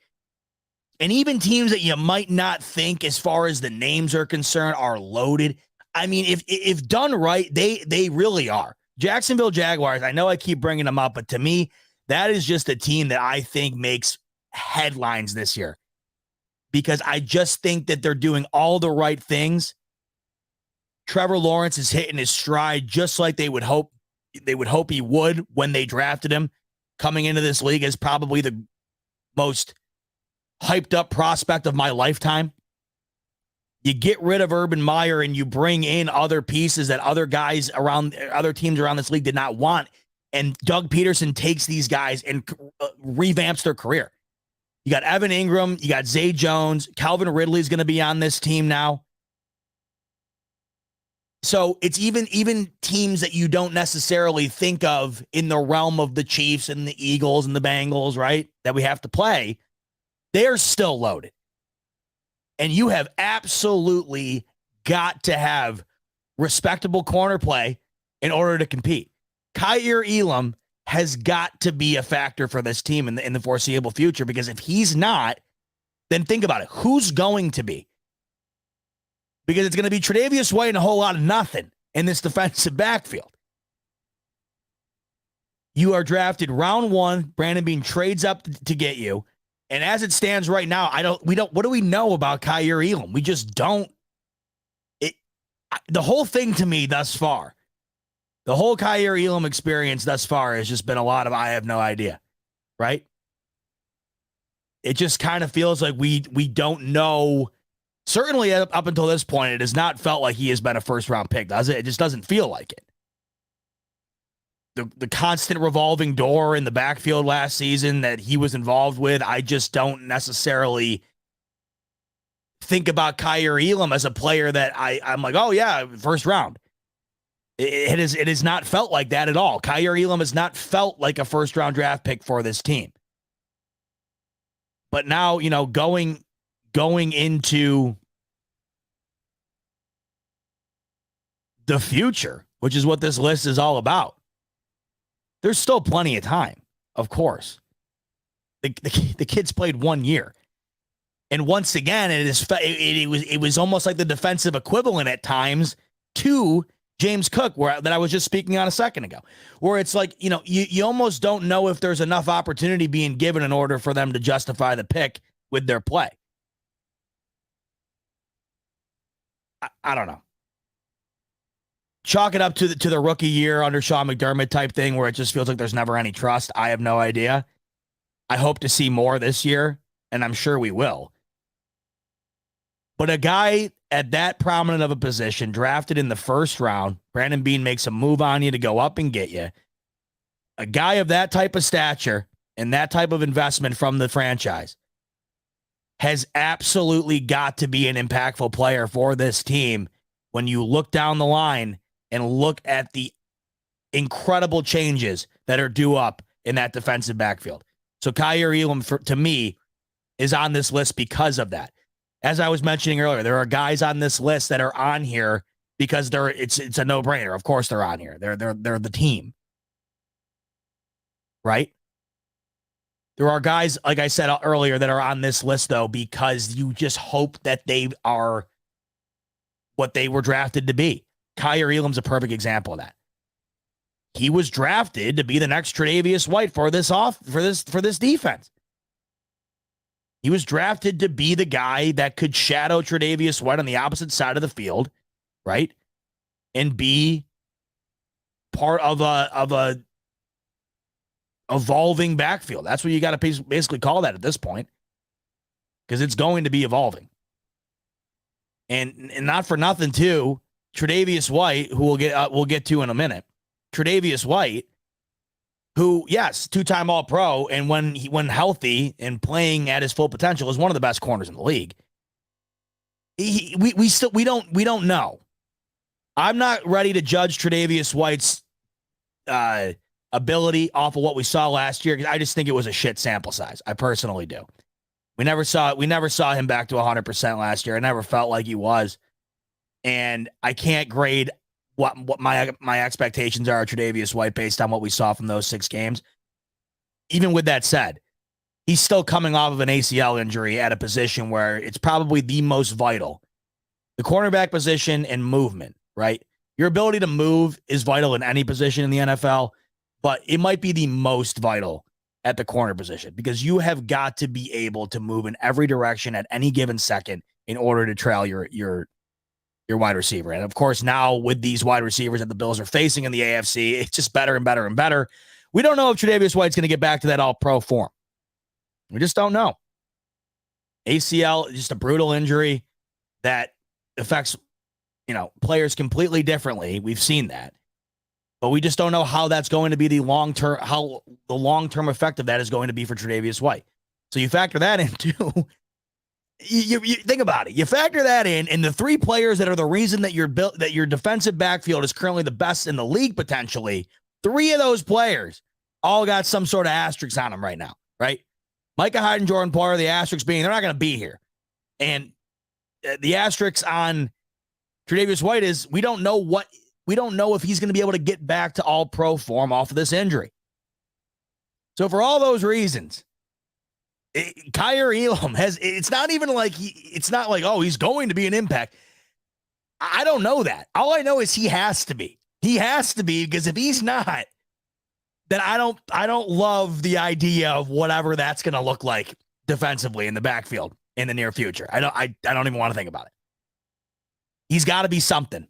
And even teams that you might not think, as far as the names are concerned, are loaded. I mean, if done right, they really are. Jacksonville Jaguars, I know I keep bringing them up, but to me, that is just a team that I think makes headlines this year, because I just think that they're doing all the right things. Trevor Lawrence is hitting his stride just like they would hope he would when they drafted him, coming into this league as probably the most hyped up prospect of my lifetime. You get rid of Urban Meyer and you bring in other pieces that other teams around this league did not want. And Doug Peterson takes these guys and revamps their career. You got Evan Ingram, you got Zay Jones, Calvin Ridley is going to be on this team now. So it's even teams that you don't necessarily think of in the realm of the Chiefs and the Eagles and the Bengals, right? That we have to play. They're still loaded. And you have absolutely got to have respectable corner play in order to compete. Kaiir Elam has got to be a factor for this team in the foreseeable future, because if he's not, then think about it. Who's going to be? Because it's going to be Tre'Davious White and a whole lot of nothing in this defensive backfield. You are drafted round 1. Brandon Beane trades up to get you. And as it stands right now, what do we know about Kaiir Elam? We just don't. The whole thing to me thus far, the whole Kaiir Elam experience thus far has just been a lot of I have no idea, right? It just kind of feels like we don't know. Certainly up until this point, it has not felt like he has been a first-round pick, does it? It just doesn't feel like it. The constant revolving door in the backfield last season that he was involved with, I just don't necessarily think about Kaiir Elam as a player that I'm like, oh, yeah, first round. It has not felt like that at all. Kaiir Elam has not felt like a first-round draft pick for this team. But now, going into the future, which is what this list is all about, there's still plenty of time, of course. The kid's played 1 year. And once again, it was almost like the defensive equivalent at times to James Cook, that I was just speaking on a second ago, where it's like, you almost don't know if there's enough opportunity being given in order for them to justify the pick with their play. I don't know. Chalk it up to the rookie year under Sean McDermott type thing where it just feels like there's never any trust. I have no idea. I hope to see more this year, and I'm sure we will. But a guy at that prominent of a position, drafted in the first round, Brandon Beane makes a move on you to go up and get you. A guy of that type of stature and that type of investment from the franchise has absolutely got to be an impactful player for this team when you look down the line and look at the incredible changes that are due up in that defensive backfield. So Kaiir Elam, to me, is on this list because of that. As I was mentioning earlier, there are guys on this list that are on here because it's a no-brainer. Of course they're on here. They're the team. Right? There are guys, like I said earlier, that are on this list, though, because you just hope that they are what they were drafted to be. Kaiir Elam's a perfect example of that. He was drafted to be the next Tre'Davious White for this defense. He was drafted to be the guy that could shadow Tre'Davious White on the opposite side of the field, right? And be part of a evolving backfield. That's what you got to basically call that at this point, because it's going to be evolving. And not for nothing, too, Tre'Davious White, who we'll get to in a minute. Tre'Davious White, who, yes, 2-time All-Pro, and when healthy and playing at his full potential, is one of the best corners in the league. We don't know. I'm not ready to judge Tre'Davious White's ability off of what we saw last year, because I just think it was a shit sample size. I personally do. We never saw him back to 100% last year. I never felt like he was. And I can't grade what my expectations are of Tre'Davious White based on what we saw from those 6 games. Even with that said, he's still coming off of an ACL injury at a position where it's probably the most vital. The cornerback position and movement, right? Your ability to move is vital in any position in the NFL, but it might be the most vital at the corner position, because you have got to be able to move in every direction at any given second in order to trail your wide receiver. And of course, now with these wide receivers that the Bills are facing in the AFC, it's just better and better and better. We don't know if Tre'Davious White's going to get back to that all-pro form. We just don't know. ACL, just a brutal injury that affects, players completely differently. We've seen that. But we just don't know how that's going to be how the long-term effect of that is going to be for Tre'Davious White. So you factor that in too. you think about it. You factor that in, and the three players that are the reason that your defensive backfield is currently the best in the league potentially. Three of those players all got some sort of asterisk on them right now, right? Micah Hyde and Jordan Poyer, the asterisks being they're not going to be here. And the asterisk on Tre'Davious White is we don't know if he's going to be able to get back to all pro form off of this injury. So for all those reasons, Kyer Elam it's not like, oh, he's going to be an impact. I don't know that. All I know is he has to be. He has to be, because if he's not, then I don't love the idea of whatever that's going to look like defensively in the backfield in the near future. I don't even want to think about it. He's got to be something.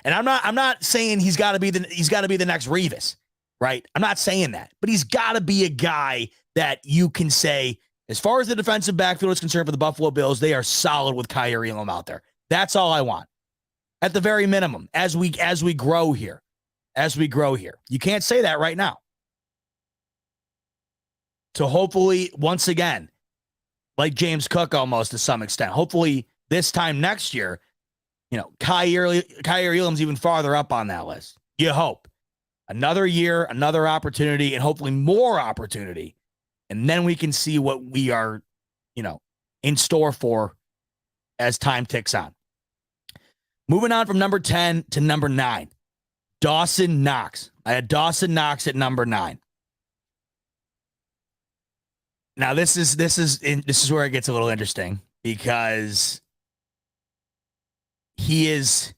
And I'm not saying he's got to be the next Revis, right? I'm not saying that. But he's got to be a guy that you can say, as far as the defensive backfield is concerned for the Buffalo Bills, they are solid with Kyer Elam out there. That's all I want. At the very minimum, as we grow here. You can't say that right now. So hopefully, once again, like James Cook almost to some extent, hopefully this time next year, Kyer Elam's even farther up on that list. You hope. Another year, another opportunity, and hopefully more opportunity. And then we can see what we are, in store for as time ticks on. Moving on from number 10 to number 9, Dawson Knox. I had Dawson Knox at number 9. Now this is where it gets a little interesting, because he is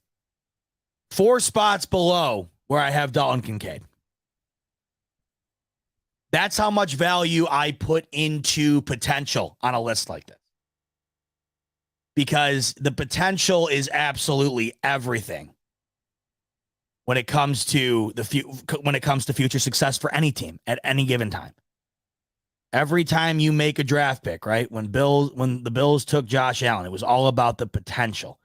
4 spots below where I have Dalton Kincaid. That's how much value I put into potential on a list like this. Because the potential is absolutely everything when it comes to future success for any team at any given time. Every time you make a draft pick, right? When the Bills took Josh Allen, it was all about the potential.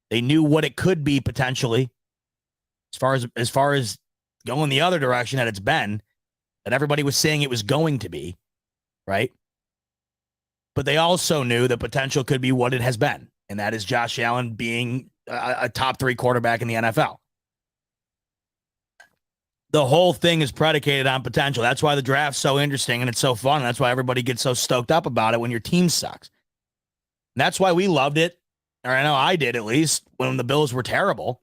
They knew what it could be potentially, as far as going the other direction that it's been, that everybody was saying it was going to be, right? But they also knew the potential could be what it has been, and that is Josh Allen being a top 3 quarterback in the NFL. The whole thing is predicated on potential. That's why the draft's so interesting and it's so fun. And that's why everybody gets so stoked up about it when your team sucks. And that's why we loved it, or I know I did at least, when the Bills were terrible.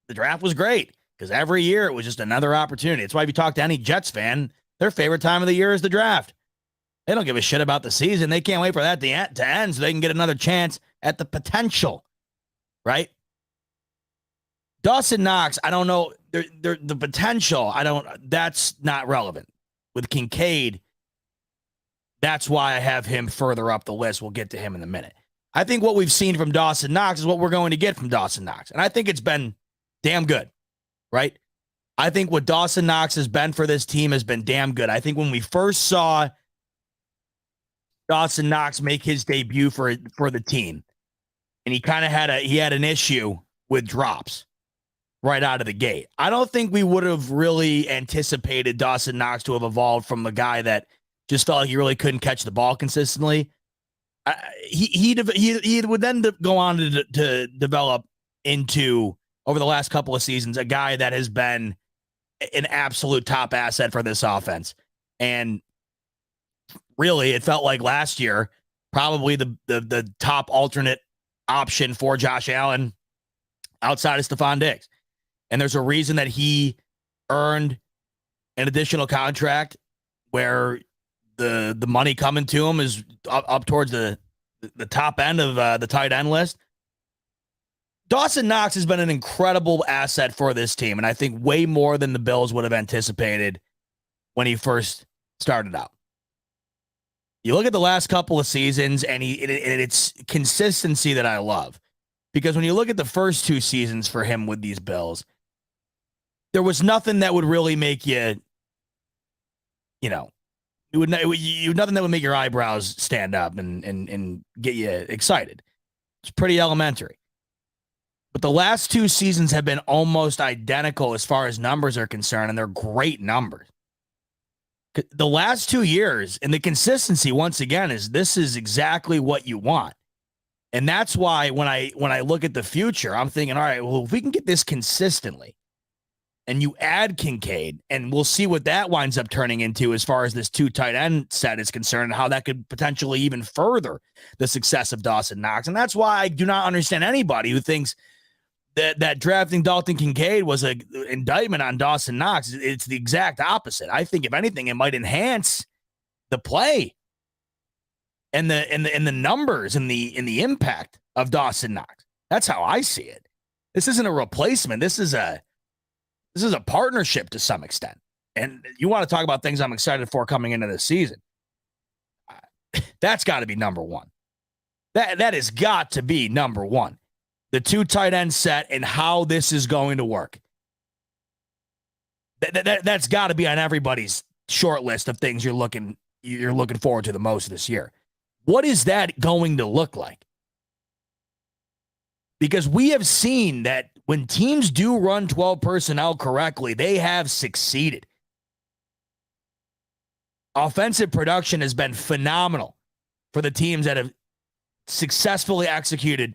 The draft was great because every year it was just another opportunity. That's why if you talk to any Jets fan, their favorite time of the year is the draft. They don't give a shit about the season. They can't wait for that to end so they can get another chance at the potential, right? Dawson Knox, I don't know. The potential, that's not relevant. With Kincaid, that's why I have him further up the list. We'll get to him in a minute. I think what we've seen from Dawson Knox is what we're going to get from Dawson Knox. And I think it's been damn good, right? I think what Dawson Knox has been for this team has been damn good. I think when we first saw Dawson Knox make his debut for the team, and he kind of had an issue with drops right out of the gate. I don't think we would have really anticipated Dawson Knox to have evolved from a guy that just felt like he really couldn't catch the ball consistently. He would then go on to develop into, over the last couple of seasons, a guy that has been an absolute top asset for this offense. And really, it felt like last year, probably the top alternate option for Josh Allen outside of Stephon Diggs. And there's a reason that he earned an additional contract where the money coming to him is up towards the top end of the tight end list. Dawson Knox has been an incredible asset for this team, and I think way more than the Bills would have anticipated when he first started out. You look at the last couple of seasons, and it's consistency that I love. Because when you look at the first 2 seasons for him with these Bills, there was nothing that would really make you, nothing that would make your eyebrows stand up and get you excited. It's pretty elementary. But the last 2 seasons have been almost identical as far as numbers are concerned, and they're great numbers. The last 2 years and the consistency, once again, this is exactly what you want. And that's why when I look at the future, I'm thinking, all right, well, if we can get this consistently and you add Kincaid, and we'll see what that winds up turning into as far as this 2 tight end set is concerned and how that could potentially even further the success of Dawson Knox. And that's why I do not understand anybody who thinks that drafting Dalton Kincaid was an indictment on Dawson Knox. It's the exact opposite. I think, if anything, it might enhance the play and the numbers and the impact of Dawson Knox. That's how I see it. This isn't a replacement. This is a partnership to some extent. And you want to talk about things I'm excited for coming into this season. That's got to be number one. That has got to be number one. The 2 tight end set and how this is going to work. That's got to be on everybody's short list of things you're looking forward to the most this year. What is that going to look like? Because we have seen that when teams do run 12 personnel correctly, they have succeeded. Offensive production has been phenomenal for the teams that have successfully executed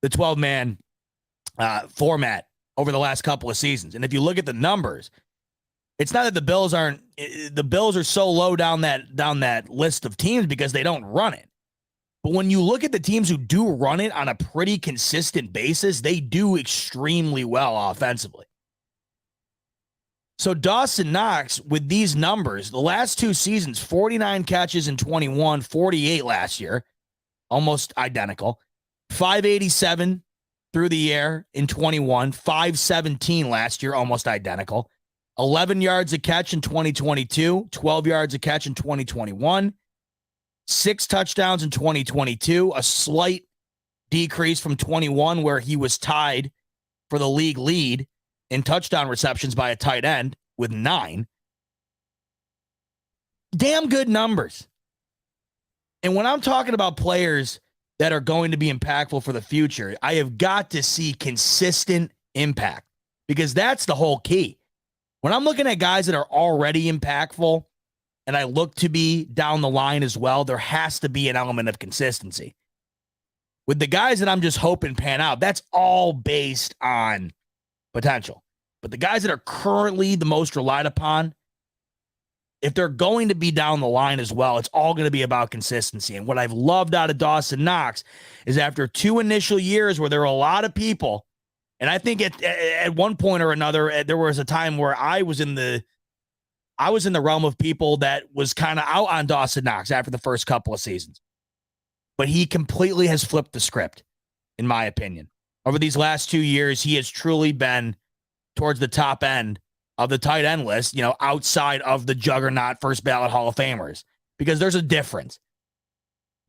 the 12-man format over the last couple of seasons. And if you look at the numbers, it's not that the Bills are so low down that list of teams because they don't run it. But when you look at the teams who do run it on a pretty consistent basis, they do extremely well offensively. So Dawson Knox, with these numbers, the last 2 seasons, 49 catches in 21, 48 last year, almost identical. 587 through the air in 21, 517 last year, almost identical. 11 yards a catch in 2022, 12 yards a catch in 2021, 6 touchdowns in 2022, a slight decrease from 21 where he was tied for the league lead in touchdown receptions by a tight end with 9. Damn good numbers. And when I'm talking about players that are going to be impactful for the future, I have got to see consistent impact, because that's the whole key. When I'm looking at guys that are already impactful and I look to be down the line as well, there has to be an element of consistency. With the guys that I'm just hoping pan out, that's all based on potential. But the guys that are currently the most relied upon, if they're going to be down the line as well, it's all going to be about consistency. And what I've loved out of Dawson Knox is after 2 initial years where there were a lot of people, and I think at one point or another, there was a time where I was in the realm of people that was kind of out on Dawson Knox after the first couple of seasons. But he completely has flipped the script, in my opinion. Over these last 2 years, he has truly been towards the top end of the tight end list, outside of the juggernaut first ballot Hall of Famers, because there's a difference.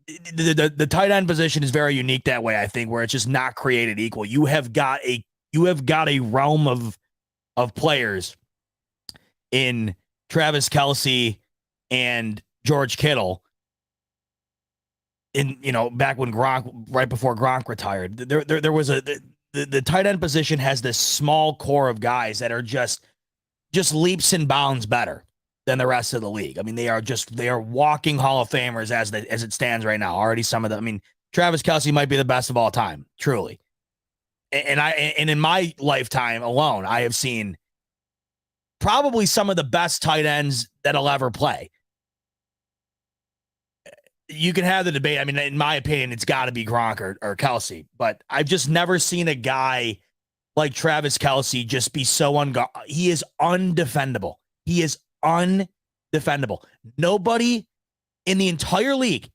The tight end position is very unique that way, I think, where it's just not created equal. You have got a realm of players in Travis Kelce and George Kittle back when Gronk, right before Gronk retired. There was the tight end position has this small core of guys that are just leaps and bounds better than the rest of the league. I mean, they are walking Hall of Famers as it stands right now. Already some of them. I mean, Travis Kelce might be the best of all time, truly. And in my lifetime alone, I have seen probably some of the best tight ends that'll ever play. You can have the debate. I mean, in my opinion, it's got to be Gronk or Kelce, but I've just never seen a guy like Travis Kelce just be so he is undefendable. He is undefendable. Nobody in the entire league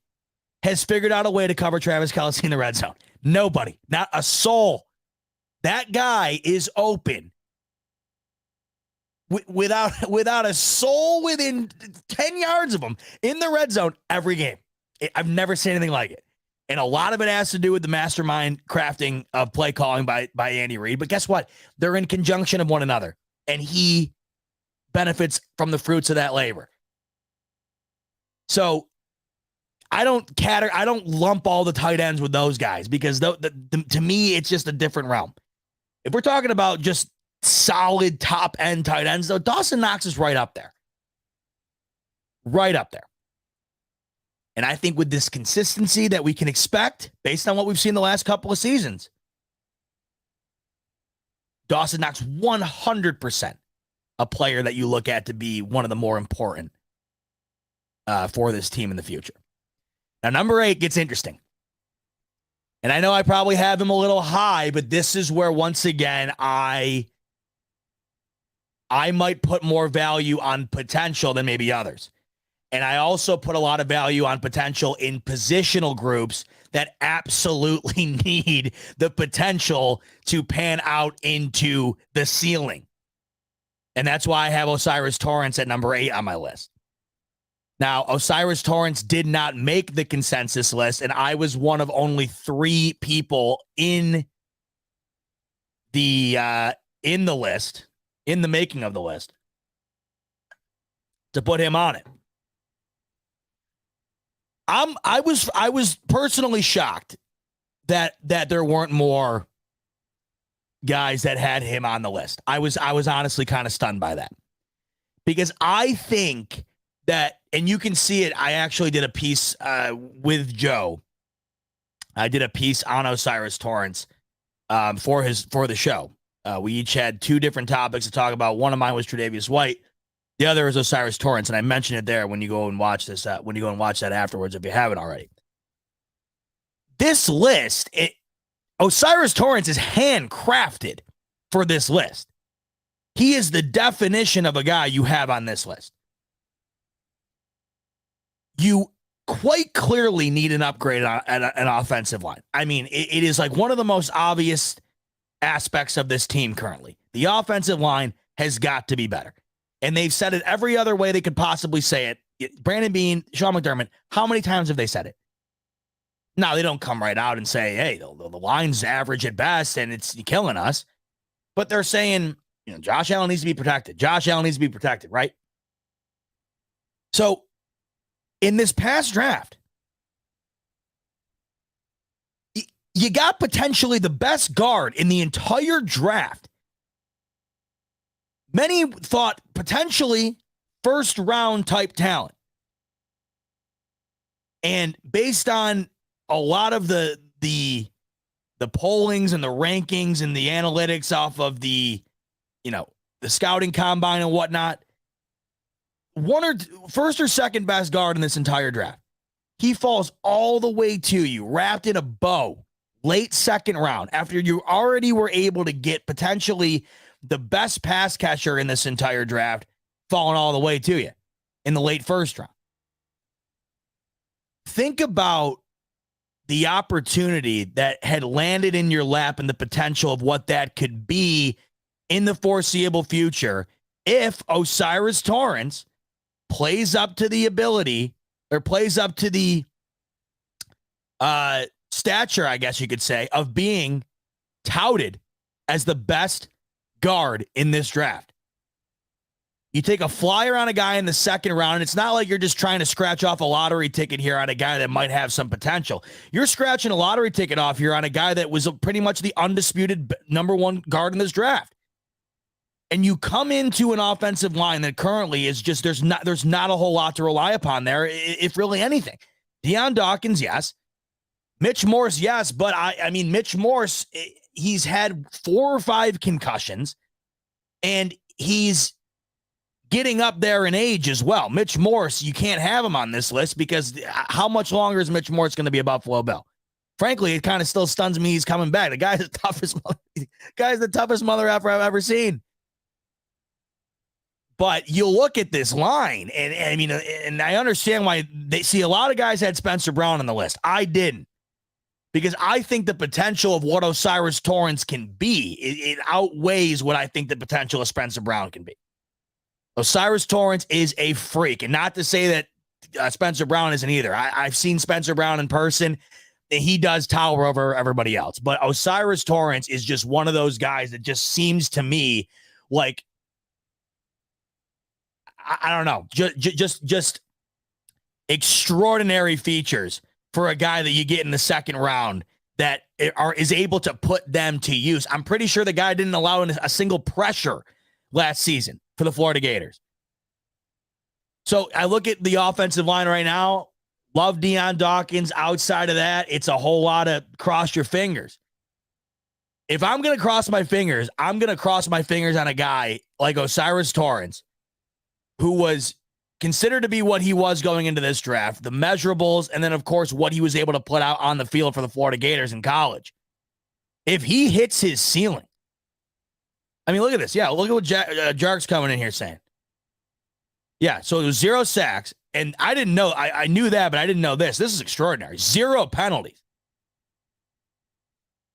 has figured out a way to cover Travis Kelce in the red zone. Nobody, not a soul. That guy is open without a soul within 10 yards of him in the red zone every game. I've never seen anything like it. And a lot of it has to do with the mastermind crafting of play calling by Andy Reid. But guess what? They're in conjunction of one another, and he benefits from the fruits of that labor. So I don't lump all the tight ends with those guys, because to me, it's just a different realm. If we're talking about just solid top end tight ends, though, Dawson Knox is right up there. Right up there. And I think with this consistency that we can expect based on what we've seen the last couple of seasons, Dawson Knox 100% a player that you look at to be one of the more important for this team in the future. Now, number 8 gets interesting. And I know I probably have him a little high, but this is where, once again, I might put more value on potential than maybe others. And I also put a lot of value on potential in positional groups that absolutely need the potential to pan out into the ceiling. And that's why I have O'Cyrus Torrence at number 8 on my list. Now, O'Cyrus Torrence did not make the consensus list, and I was one of only 3 people in the list, in the making of the list, to put him on it. I was personally shocked that there weren't more guys that had him on the list. I was honestly kind of stunned by that, because I think that, and you can see it. I actually did a piece with Joe. I did a piece on O'Cyrus Torrence for the show. We each had 2 different topics to talk about. One of mine was Tre'Davious White. The other is O'Cyrus Torrence, and I mentioned it there when you go and watch this. When you go and watch that afterwards, if you haven't already. This list, O'Cyrus Torrence is handcrafted for this list. He is the definition of a guy you have on this list. You quite clearly need an upgrade at an offensive line. I mean, it is like one of the most obvious aspects of this team currently. The offensive line has got to be better. And they've said it every other way they could possibly say it. Brandon Beane, Sean McDermott, how many times have they said it? No, they don't come right out and say, hey, the line's average at best and it's killing us. But they're saying, Josh Allen needs to be protected. Josh Allen needs to be protected, right? So in this past draft, you got potentially the best guard in the entire draft. Many thought potentially first round type talent. And based on a lot of the pollings and the rankings and the analytics off of the scouting combine and whatnot, first or second best guard in this entire draft. He falls all the way to you, wrapped in a bow, late second round, after you already were able to get potentially the best pass catcher in this entire draft, falling all the way to you in the late first round. Think about the opportunity that had landed in your lap and the potential of what that could be in the foreseeable future if O'Cyrus Torrence plays up to the ability, or plays up to the stature, I guess you could say, of being touted as the best guard in this draft. You take a flyer on a guy in the second round, and it's not like you're just trying to scratch off a lottery ticket here on a guy that might have some potential. You're scratching a lottery ticket off here on a guy that was pretty much the undisputed number 1 guard in this draft. And you come into an offensive line that currently is just, there's not a whole lot to rely upon there, if really anything. Deion Dawkins, yes. Mitch Morse, yes. But I mean, Mitch Morse, he's had 4 or 5 concussions, and he's getting up there in age as well. Mitch Morse, you can't have him on this list, because how much longer is Mitch Morse going to be a Buffalo Bill? Frankly, it kind of still stuns me he's coming back. The guy's the toughest mother effer I've ever seen. But you look at this line, and I mean, and I understand why they see a lot of guys had Spencer Brown on the list. I didn't, because I think the potential of what O'Cyrus Torrence can be, it outweighs what I think the potential of Spencer Brown can be. O'Cyrus Torrence is a freak, and not to say that Spencer Brown isn't either. I've seen Spencer Brown in person. He does tower over everybody else, but O'Cyrus Torrence is just one of those guys that just seems to me like, I don't know, just extraordinary features for a guy that you get in the second round that is able to put them to use. I'm pretty sure the guy didn't allow a single pressure last season for the Florida Gators. So I look at the offensive line right now. Love Deion Dawkins. Outside of that, it's a whole lot of cross your fingers. If I'm going to cross my fingers, I'm going to cross my fingers on a guy like Osiris Torrance, who was considered to be what he was going into this draft, the measurables, and then, of course, what he was able to put out on the field for the Florida Gators in college. If he hits his ceiling, I mean, look at this. Yeah, look at what Jark's coming in here saying. Yeah, so it was 0 sacks, and I didn't know. I knew that, but I didn't know this. This is extraordinary. 0 penalties.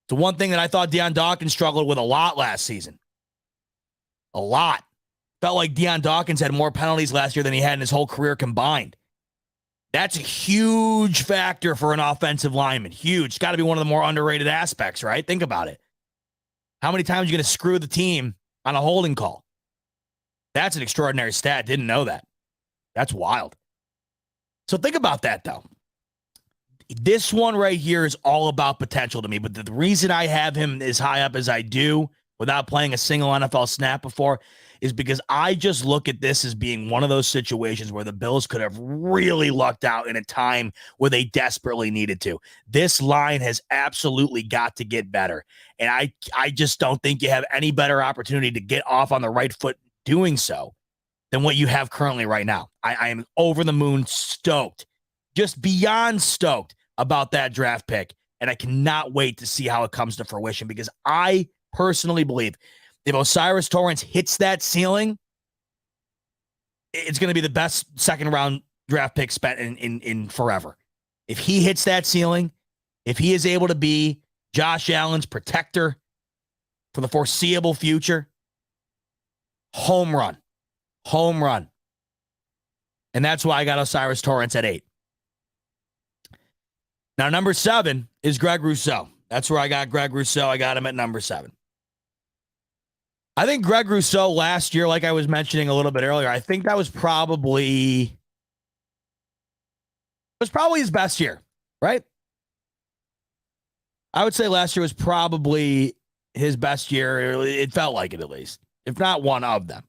It's one thing that I thought Deion Dawkins struggled with a lot last season. A lot. Felt like Deion Dawkins had more penalties last year than he had in his whole career combined. That's a huge factor for an offensive lineman. Huge. It's got to be one of the more underrated aspects, right? Think about it. How many times are you going to screw the team on a holding call? That's an extraordinary stat. Didn't know that. That's wild. So think about that, though. This one right here is all about potential to me, but the reason I have him as high up as I do without playing a single NFL snap before is because I just look at this as being one of those situations where the Bills could have really lucked out in a time where they desperately needed to. This line has absolutely got to get better, and I just don't think you have any better opportunity to get off on the right foot doing so than what you have currently right now. I am over the moon stoked, just beyond stoked about that draft pick, and I cannot wait to see how it comes to fruition because I personally believe if Osiris Torrance hits that ceiling, it's going to be the best second-round draft pick spent in forever. If he hits that ceiling, if he is able to be Josh Allen's protector for the foreseeable future, home run. Home run. And that's why I got Osiris Torrance at 8. Now, number 7 is Greg Rousseau. That's where I got Greg Rousseau. I got him at number 7. I think Greg Rousseau last year, like I was mentioning a little bit earlier, I think that was probably his best year, right? I would say last year was probably his best year. It felt like it, at least, if not one of them.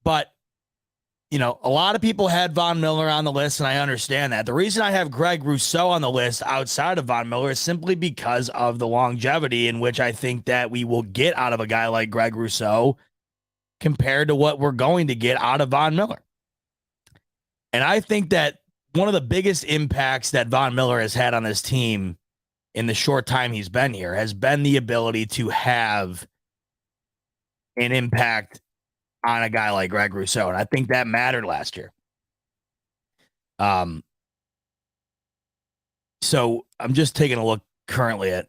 But, you know, a lot of people had Von Miller on the list, and I understand that. The reason I have Greg Rousseau on the list outside of Von Miller is simply because of the longevity in which I think that we will get out of a guy like Greg Rousseau compared to what we're going to get out of Von Miller. And I think that one of the biggest impacts that Von Miller has had on this team in the short time he's been here has been the ability to have an impact on a guy like Greg Rousseau. And I think that mattered last year. So I'm just taking a look currently at,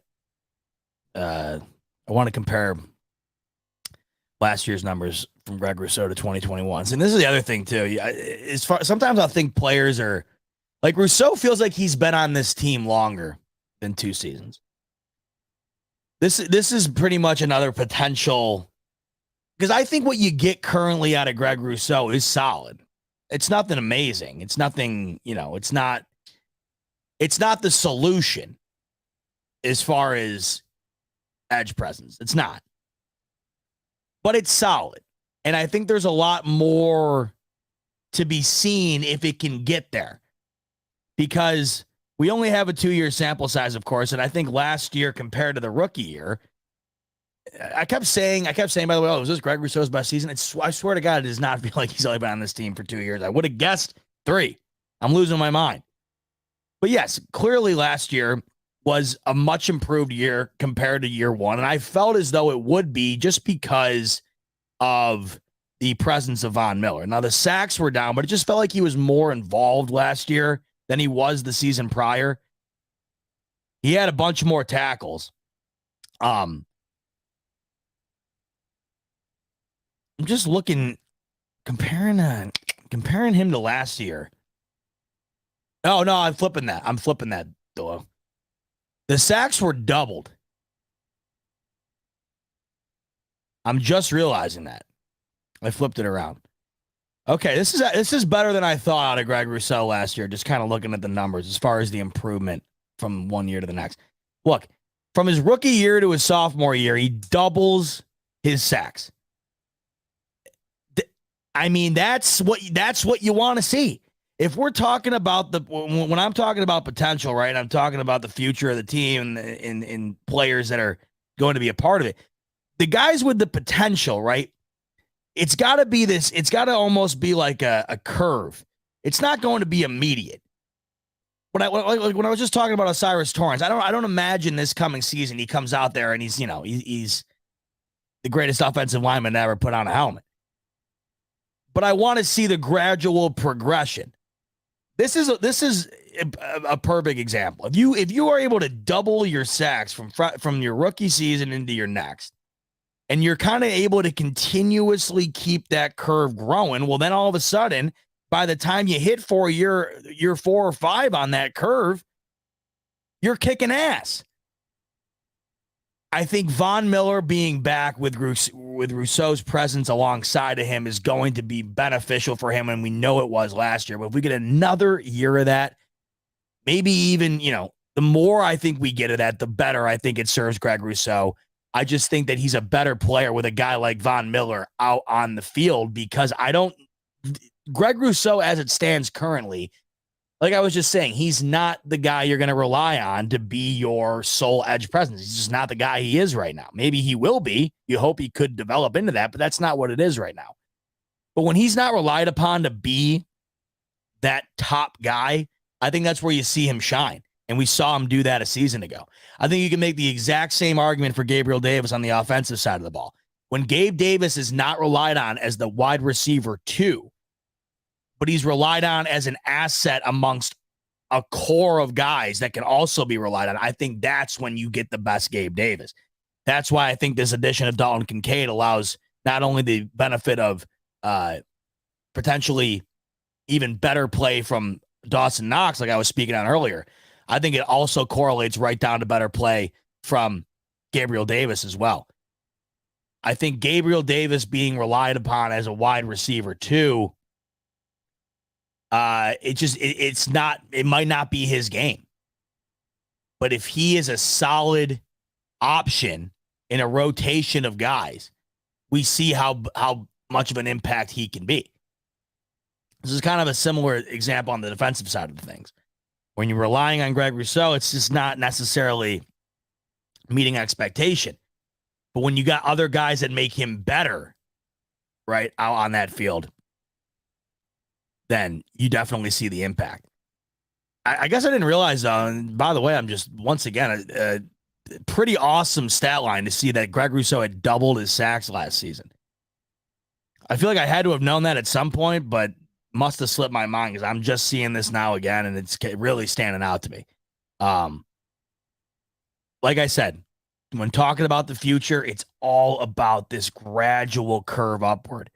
I want to compare last year's numbers from Greg Rousseau to 2021. And this is the other thing too. Sometimes I think players are like Rousseau feels like he's been on this team longer than 2 seasons. This is pretty much another potential, because I think what you get currently out of Greg Rousseau is solid. It's nothing amazing. It's nothing, it's not the solution as far as edge presence. It's not. But it's solid. And I think there's a lot more to be seen if it can get there. Because we only have a 2-year sample size, of course, and I think last year compared to the rookie year, I kept saying, by the way, was this Greg Rousseau's best season? I swear to God, it does not feel like he's only been on this team for 2 years. I would have guessed 3. I'm losing my mind. But yes, clearly last year was a much improved year compared to year 1, and I felt as though it would be just because of the presence of Von Miller. Now, the sacks were down, but it just felt like he was more involved last year than he was the season prior. He had a bunch more tackles. I'm just looking, comparing him to last year. Oh, no, I'm flipping that, Dolo. The sacks were doubled. I'm just realizing that. I flipped it around. Okay, this is better than I thought out of Greg Rousseau last year, just kind of looking at the numbers as far as the improvement from one year to the next. Look, from his rookie year to his sophomore year, he doubles his sacks. I mean, that's what you want to see. If we're talking about when I'm talking about potential, right? I'm talking about the future of the team and players that are going to be a part of it. The guys with the potential, right? It's got to be this. It's got to almost be like a curve. It's not going to be immediate. When I was just talking about Osiris Torrance, I don't imagine this coming season he comes out there and he's the greatest offensive lineman to ever put on a helmet. But I want to see the gradual progression. This is a perfect example. If you are able to double your sacks from your rookie season into your next, and you're kind of able to continuously keep that curve growing, well, then all of a sudden, by the time you hit for year 4 or 5 on that curve, you're kicking ass. I think Von Miller being back with Rousseau's presence alongside of him is going to be beneficial for him, and we know it was last year. But if we get another year of that, maybe even, the more I think we get of that, the better I think it serves Greg Rousseau. I just think that he's a better player with a guy like Von Miller out on the field because Greg Rousseau, as it stands currently, like I was just saying, he's not the guy you're going to rely on to be your sole edge presence. He's just not the guy he is right now. Maybe he will be. You hope he could develop into that, but that's not what it is right now. But when he's not relied upon to be that top guy, I think that's where you see him shine. And we saw him do that a season ago. I think you can make the exact same argument for Gabriel Davis on the offensive side of the ball. When Gabe Davis is not relied on as the wide receiver 2, but he's relied on as an asset amongst a core of guys that can also be relied on, I think that's when you get the best Gabe Davis. That's why I think this addition of Dalton Kincaid allows not only the benefit of potentially even better play from Dawson Knox, like I was speaking on earlier. I think it also correlates right down to better play from Gabriel Davis as well. I think Gabriel Davis being relied upon as a wide receiver 2, it might not be his game. But if he is a solid option in a rotation of guys, we see how much of an impact he can be. This is kind of a similar example on the defensive side of things. When you're relying on Greg Rousseau, it's just not necessarily meeting expectation. But when you got other guys that make him better, right, out on that field, then you definitely see the impact. I guess I didn't realize, by the way, I'm just, once again, a pretty awesome stat line to see that Greg Rousseau had doubled his sacks last season. I feel like I had to have known that at some point, but must have slipped my mind because I'm just seeing this now again, and it's really standing out to me. Like I said, when talking about the future, it's all about this gradual curve upward.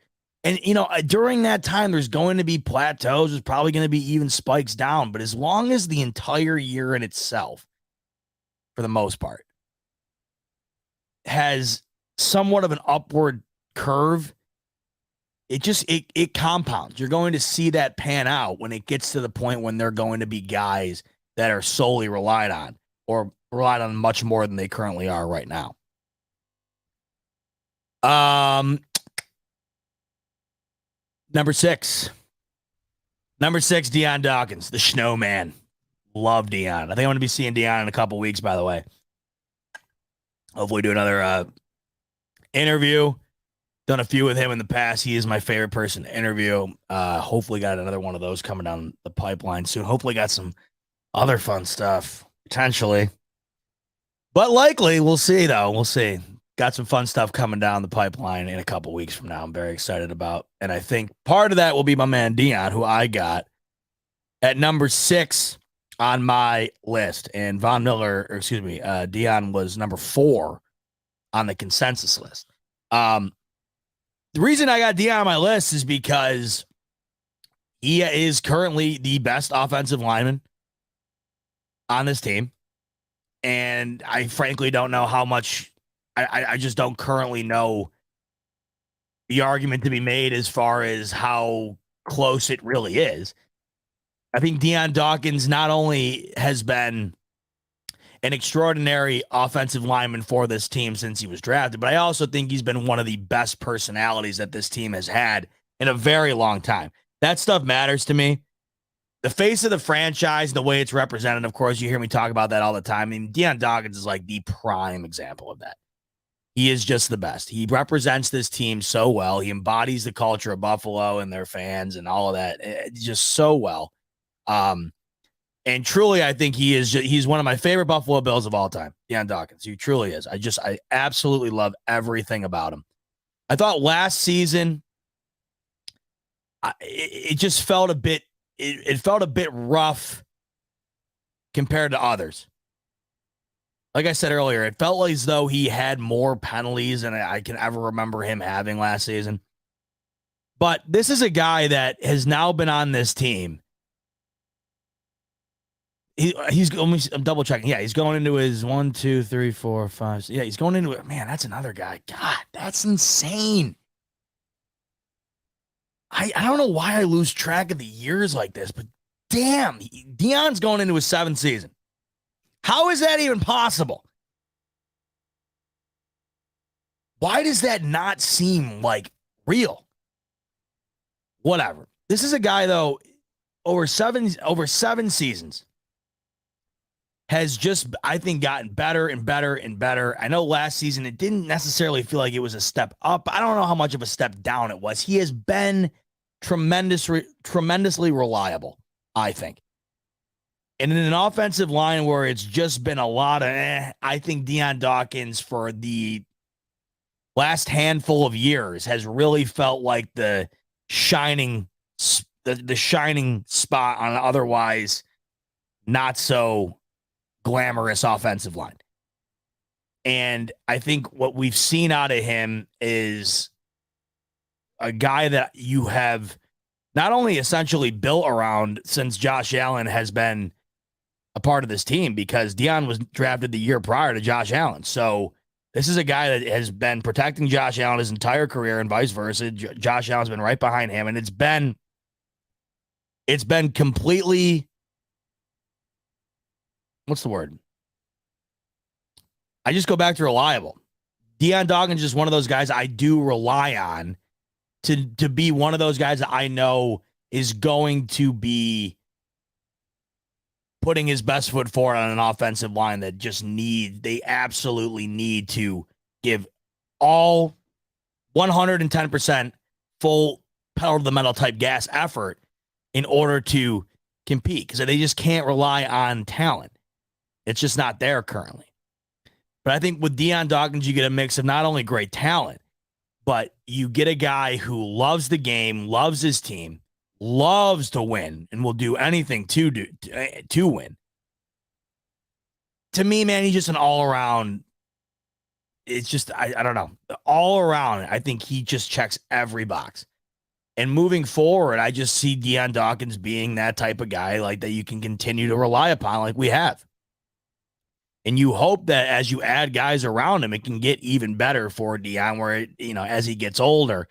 And, during that time, there's going to be plateaus. There's probably going to be even spikes down. But as long as the entire year in itself, for the most part, has somewhat of an upward curve, it compounds. You're going to see that pan out when it gets to the point when they're going to be guys that are solely relied on or relied on much more than they currently are right now. Number six, Deion Dawkins, the snowman. Love Deion. I think I'm going to be seeing Deion in a couple weeks, by the way. Hopefully do another interview. Done a few with him in the past. He is my favorite person to interview. Hopefully got another one of those coming down the pipeline soon. Hopefully got some other fun stuff, potentially. But likely, we'll see, though. We'll see. Got some fun stuff coming down the pipeline in a couple weeks from now. I'm very excited about. And I think part of that will be my man Deion, who I got at number 6 on my list. And Deion was number 4 on the consensus list. The reason I got Deion on my list is because he is currently the best offensive lineman on this team. And I frankly don't know how much, I just don't currently know the argument to be made as far as how close it really is. I think Deion Dawkins not only has been an extraordinary offensive lineman for this team since he was drafted, but I also think he's been one of the best personalities that this team has had in a very long time. That stuff matters to me. The face of the franchise, the way it's represented, of course, you hear me talk about that all the time. I mean, Deion Dawkins is like the prime example of that. He is just the best. He represents this team so well. He embodies the culture of Buffalo and their fans and all of that just so well. And truly, I think he's one of my favorite Buffalo Bills of all time, Deion Dawkins. He truly is. I absolutely love everything about him. I thought last season, it just felt a bit, it felt a bit rough compared to others. Like I said earlier, it felt as though he had more penalties than I can ever remember him having last season. But this is a guy that has now been on this team. I'm double checking. Yeah, he's going into his 1, 2, 3, 4, 5. Yeah, he's going into it. Man, that's another guy. God, that's insane. I don't know why I lose track of the years like this, but damn, Deion's going into his 7th season. How is that even possible? Why does that not seem like real? Whatever. This is a guy, though, over seven seasons, has just, I think, gotten better and better and better. I know last season it didn't necessarily feel like it was a step up. I don't know how much of a step down it was. He has been tremendously reliable, I think. And in an offensive line where it's just been a lot of I think Deion Dawkins for the last handful of years has really felt like the shining spot on an otherwise not so glamorous offensive line. And I think what we've seen out of him is a guy that you have not only essentially built around since Josh Allen has been a part of this team, because Deion was drafted the year prior to Josh Allen. So this is a guy that has been protecting Josh Allen his entire career and vice versa. Josh Allen's been right behind him, and it's been completely, what's the word? I just go back to reliable. Deion Dawkins is just one of those guys I do rely on to be one of those guys that I know is going to be putting his best foot forward on an offensive line that they absolutely need to give all 110% full pedal to the metal type gas effort in order to compete, because they just can't rely on talent. It's just not there currently. But I think with Deion Dawkins, you get a mix of not only great talent, but you get a guy who loves the game, loves his team, loves to win, and will do anything to win. To me, man, he's just an all-around. It's just, I don't know. All around, I think he just checks every box. And moving forward, I just see Deion Dawkins being that type of guy like that you can continue to rely upon like we have. And you hope that as you add guys around him, it can get even better for Deion, where, as he gets older,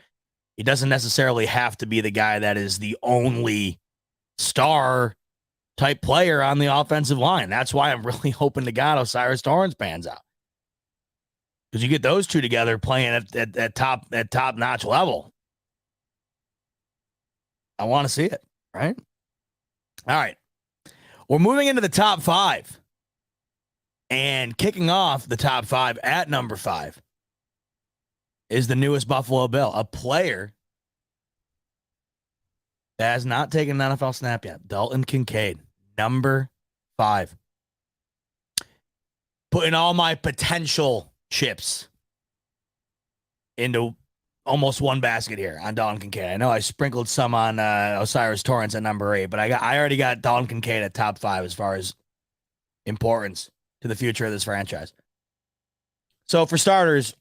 he doesn't necessarily have to be the guy that is the only star type player on the offensive line. That's why I'm really hoping to God O'Cyrus Torrence pans out. Because you get those two together playing at top notch level. I want to see it, right? All right. We're moving into the top 5. And kicking off the top 5 at number 5 is the newest Buffalo Bill, a player that has not taken an NFL snap yet. Dalton Kincaid, number 5. Putting all my potential chips into almost one basket here on Dalton Kincaid. I know I sprinkled some on O'Cyrus Torrence at number 8, but I already got Dalton Kincaid at top 5 as far as importance to the future of this franchise. So for starters,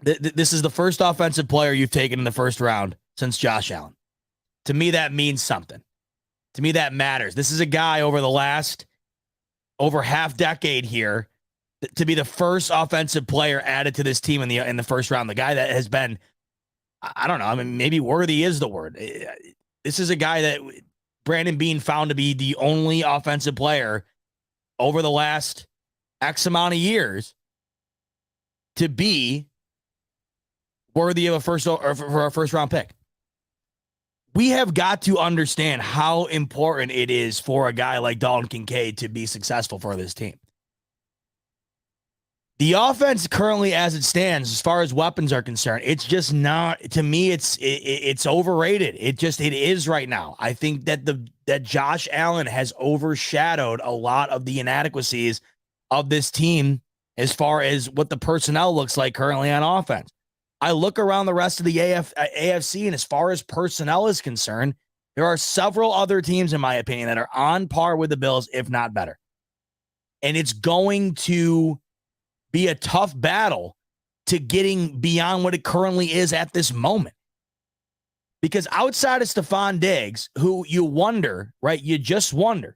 this is the first offensive player you've taken in the first round since Josh Allen. To me, that means something. To me, that matters. This is a guy over the last over half decade here to be the first offensive player added to this team in the first round. The guy that has been, I don't know, I mean, maybe worthy is the word. This is a guy that Brandon Beane found to be the only offensive player over the last X amount of years to be worthy of a first round pick. we have got to understand how important it is for a guy like Dalton Kincaid to be successful for this team. The offense currently, as it stands, as far as weapons are concerned, it's just not, to me, it's overrated. It is right now. I think that Josh Allen has overshadowed a lot of the inadequacies of this team as far as what the personnel looks like currently on offense. I look around the rest of the AFC, and as far as personnel is concerned, there are several other teams, in my opinion, that are on par with the Bills, if not better. And it's going to be a tough battle to getting beyond what it currently is at this moment. Because outside of Stephon Diggs, who you wonder, right? You just wonder,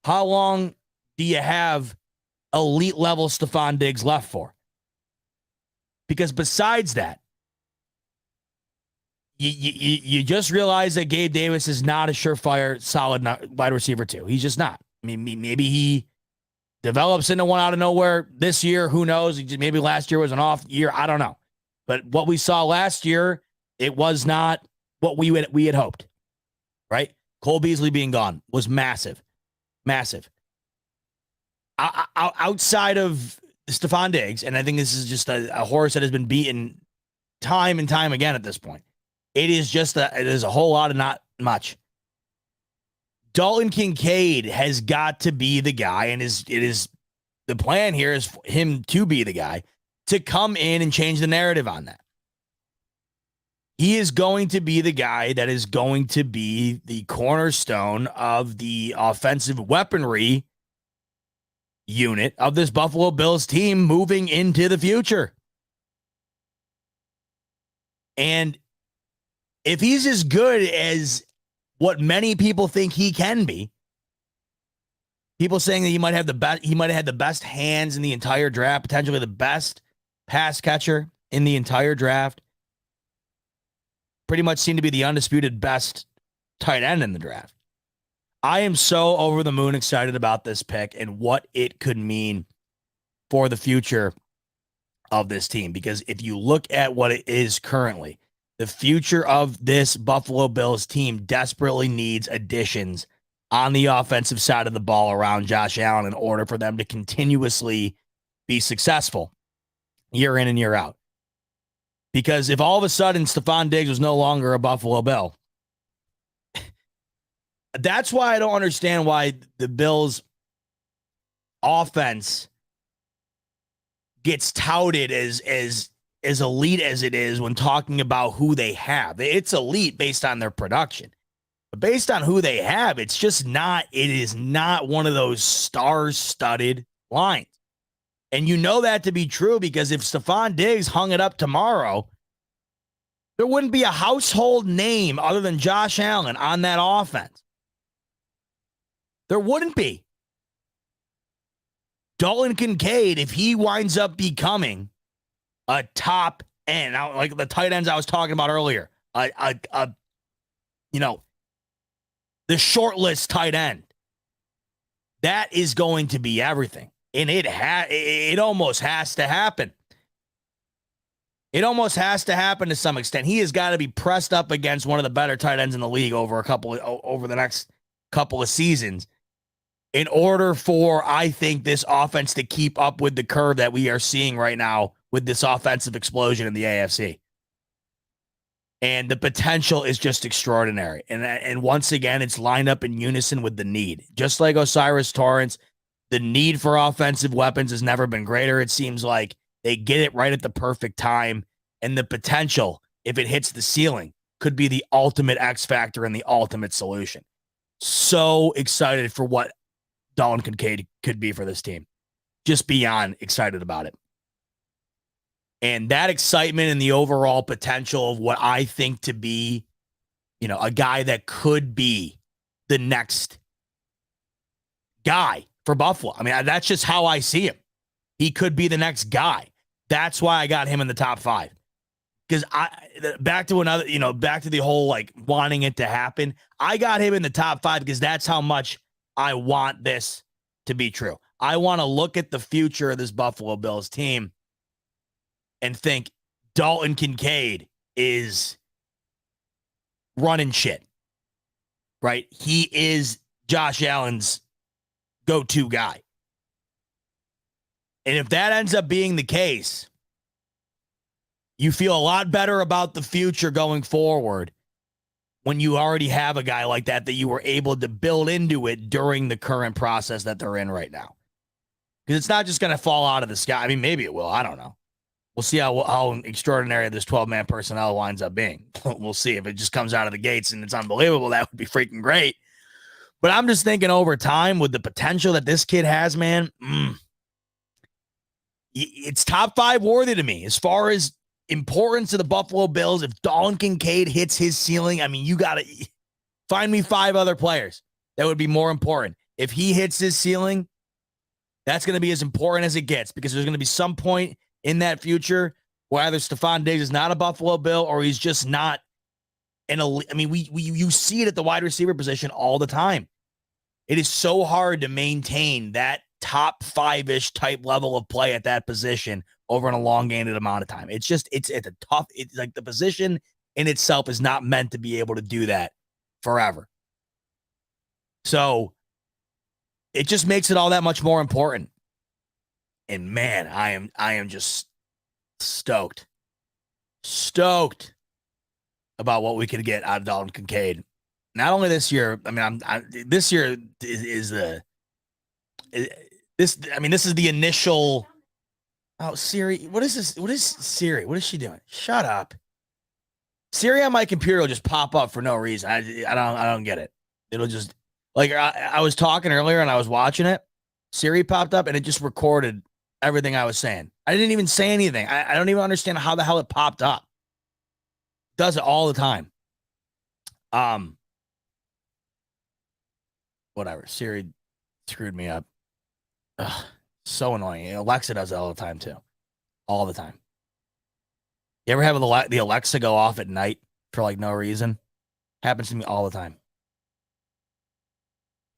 how long do you have elite level Stephon Diggs left for? Because besides that, you just realize that Gabe Davis is not a surefire, solid wide receiver too. He's just not. I mean, maybe he develops into one out of nowhere this year. Who knows? Maybe last year was an off year. I don't know. But what we saw last year, it was not what we had hoped, right? Cole Beasley being gone was massive, massive. Outside of Stephon Diggs, and I think this is just a horse that has been beaten time and time again at this point. It is a whole lot of not much. Dalton Kincaid has got to be the guy, and the plan here is for him to be the guy to come in and change the narrative on that. He is going to be the guy that is going to be the cornerstone of the offensive weaponry unit of this Buffalo Bills team moving into the future. And if he's as good as what many people think he can be, people saying that he might have had the best hands in the entire draft, potentially the best pass catcher in the entire draft, pretty much seemed to be the undisputed best tight end in the draft. I am so over the moon excited about this pick and what it could mean for the future of this team. Because if you look at what it is currently, the future of this Buffalo Bills team desperately needs additions on the offensive side of the ball around Josh Allen in order for them to continuously be successful year in and year out. Because if all of a sudden Stephon Diggs was no longer a Buffalo Bill, that's why I don't understand why the Bills' offense gets touted as elite as it is when talking about who they have. It's elite based on their production. But based on who they have, it is not one of those star-studded lines. And you know that to be true because if Stephon Diggs hung it up tomorrow, there wouldn't be a household name other than Josh Allen on that offense. There wouldn't be. Dalton Kincaid, if he winds up becoming a top end, like the tight ends I was talking about earlier, the short list tight end, that is going to be everything. And it almost has to happen. It almost has to happen to some extent. He has got to be pressed up against one of the better tight ends in the league over the next couple of seasons in order for, I think, this offense to keep up with the curve that we are seeing right now with this offensive explosion in the AFC. And the potential is just extraordinary. And once again, it's lined up in unison with the need. Just like Osiris Torrance, the need for offensive weapons has never been greater. It seems like they get it right at the perfect time. And the potential, if it hits the ceiling, could be the ultimate X factor and the ultimate solution. So excited for what Dalton Kincaid could be for this team. Just beyond excited about it. And that excitement and the overall potential of what I think to be, a guy that could be the next guy for Buffalo. I mean, that's just how I see him. He could be the next guy. That's why I got him in the top 5. Because back to the whole like wanting it to happen. I got him in the top 5 because that's how much I want this to be true. I want to look at the future of this Buffalo Bills team and think Dalton Kincaid is running shit, right? He is Josh Allen's go-to guy. And if that ends up being the case, you feel a lot better about the future going forward when you already have a guy like that you were able to build into it during the current process that they're in right now. Because it's not just going to fall out of the sky. I mean, maybe it will. I don't know. We'll see how extraordinary this 12-man personnel winds up being. We'll see. If it just comes out of the gates and it's unbelievable, that would be freaking great. But I'm just thinking over time with the potential that this kid has, man, it's top 5 worthy to me. As far as importance to the Buffalo Bills, if Dalton Kincaid hits his ceiling, I mean, you got to find me 5 other players that would be more important. If he hits his ceiling, that's going to be as important as it gets, because there's going to be some point in that future where either Stephon Diggs is not a Buffalo Bill or he's just not an elite. I mean, you see it at the wide receiver position all the time. It is so hard to maintain that top 5-ish type level of play at that position over an elongated amount of time. It's a tough, it's like the position in itself is not meant to be able to do that forever. So it just makes it all that much more important. And man, I am just stoked about what we could get out of Dalton Kincaid. Not only this year, I mean, this year is the initial. Oh, Siri, what is this? What is Siri? What is she doing? Shut up. Siri on my computer will just pop up for no reason. I don't get it. It'll just, like, I was talking earlier and I was watching it. Siri popped up and it just recorded everything I was saying. I didn't even say anything. I don't even understand how the hell it popped up. It does it all the time. Whatever. Siri screwed me up. Ugh, so annoying. Alexa does it all the time too. All the time. You ever have the Alexa go off at night for like no reason? Happens to me all the time.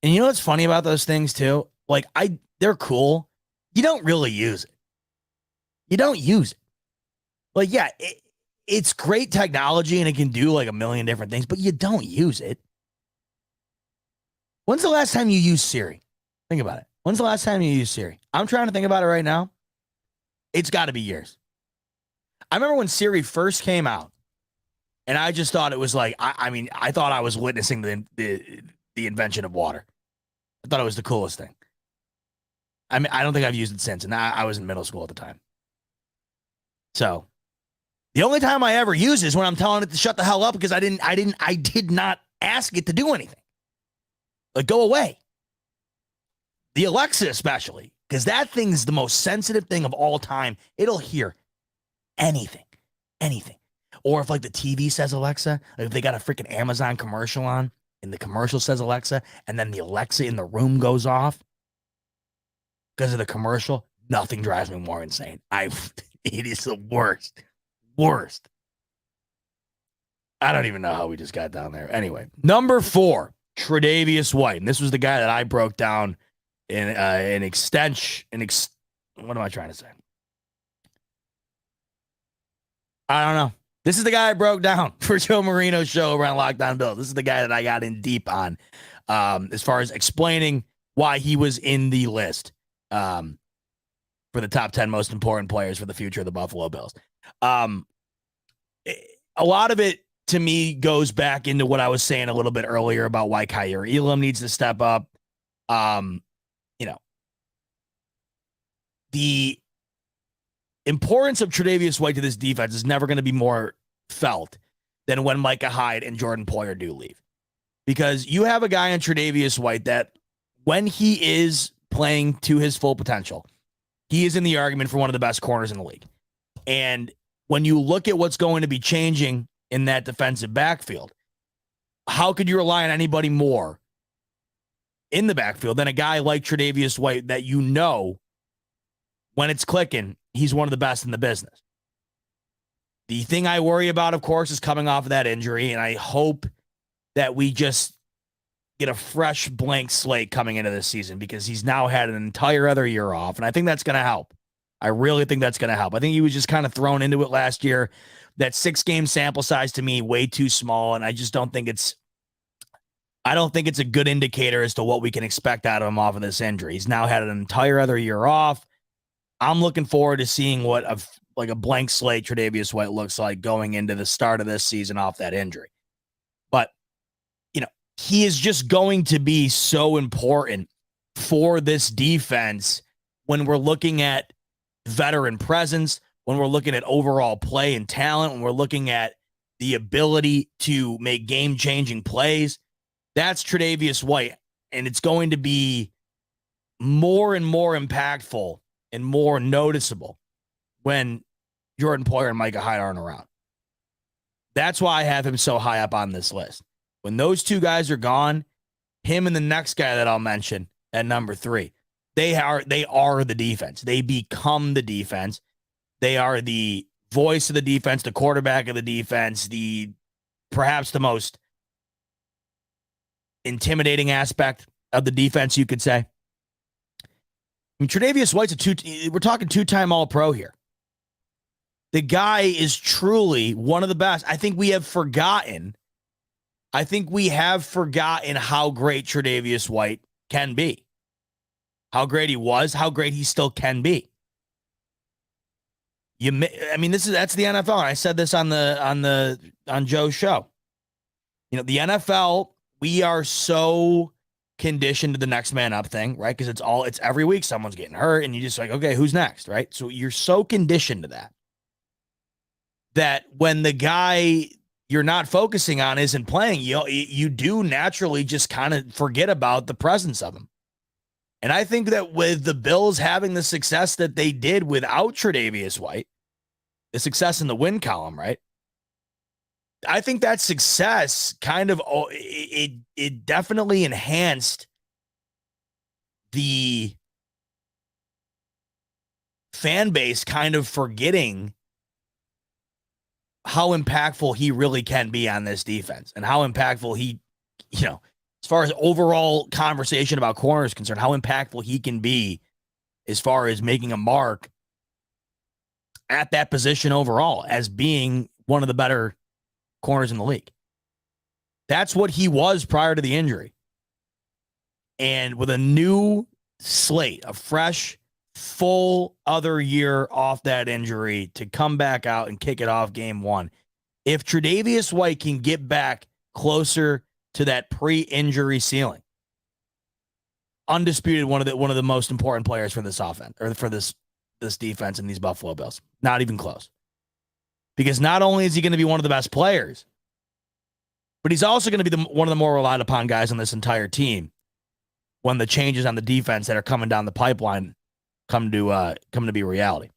And you know what's funny about those things too? Like, they're cool. You don't really use it. You don't use it. Like, yeah, it's great technology and it can do like a million different things, but you don't use it. When's the last time you used Siri? Think about it. When's the last time you used Siri? I'm trying to think about it right now. It's got to be years. I remember when Siri first came out, and I just thought it was like, I thought I was witnessing the invention of water. I thought it was the coolest thing. I mean, I don't think I've used it since, and I was in middle school at the time. So the only time I ever use it is when I'm telling it to shut the hell up because I did not ask it to do anything. Like, go away. The Alexa especially, because that thing's the most sensitive thing of all time. It'll hear anything. Or if like the TV says Alexa, like if they got a freaking Amazon commercial on and the commercial says Alexa and then the Alexa in the room goes off because of the commercial, nothing drives me more insane. It is the worst. I don't even know how we just got down there. Anyway, number 4, Tre'Davious White. And this was the guy that I broke down in an extension. What am I trying to say? I don't know. This is the guy I broke down for Joe Marino's show over on Lockdown Bill. This is the guy that I got in deep on as far as explaining why he was in the list for the top 10 most important players for the future of the Buffalo Bills. A lot of it, to me, goes back into what I was saying a little bit earlier about why Kaiir Elam needs to step up. The importance of Tre'Davious White to this defense is never going to be more felt than when Micah Hyde and Jordan Poyer do leave. Because you have a guy in Tre'Davious White that when he is playing to his full potential, he is in the argument for one of the best corners in the league. And when you look at what's going to be changing in that defensive backfield, how could you rely on anybody more in the backfield than a guy like Tre'Davious White that you know when it's clicking, he's one of the best in the business. The thing I worry about, of course, is coming off of that injury, and I hope that we just get a fresh blank slate coming into this season because he's now had an entire other year off, and I think that's going to help. I really think that's going to help. I think he was just kind of thrown into it last year. That 6-game sample size to me, way too small. And I just don't think it's a good indicator as to what we can expect out of him off of this injury. He's now had an entire other year off. I'm looking forward to seeing what a blank slate Tre'Davious White looks like going into the start of this season off that injury. But, he is just going to be so important for this defense when we're looking at veteran presence, when we're looking at overall play and talent, when we're looking at the ability to make game-changing plays. That's Tre'Davious White, and it's going to be more and more impactful and more noticeable when Jordan Poyer and Micah Hyde aren't around. That's why I have him so high up on this list. When those two guys are gone, him and the next guy that I'll mention at number 3, they are the defense. They become the defense. They are the voice of the defense, the quarterback of the defense, perhaps the most intimidating aspect of the defense, you could say. I mean, Tre'Davious White's we're talking 2-time All-Pro here. The guy is truly one of the best. I think we have forgotten how great Tre'Davious White can be. How great he was, how great he still can be. That's the NFL. And I said this on Joe's show. The NFL, we are so conditioned to the next man up thing, right? Because it's every week someone's getting hurt and you just like, okay, who's next, right? So you're so conditioned to that when the guy you're not focusing on isn't playing, you do naturally just kind of forget about the presence of him. And I think that with the Bills having the success that they did without Tre'Davious White, the success in the win column, right? I think that success kind of, it definitely enhanced the fan base kind of forgetting how impactful he really can be on this defense and how impactful he, as far as overall conversation about corner is concerned, how impactful he can be as far as making a mark at that position overall as being one of the better corners in the league. That's what he was prior to the injury. And with a new slate, a fresh, full other year off that injury to come back out and kick it off game 1. If Tre'Davious White can get back closer to that pre-injury ceiling, undisputed one of the most important players for this offense or for this defense and these Buffalo Bills. Not even close. Because not only is he going to be one of the best players, but he's also going to be one of the more relied upon guys on this entire team when the changes on the defense that are coming down the pipeline come to be reality.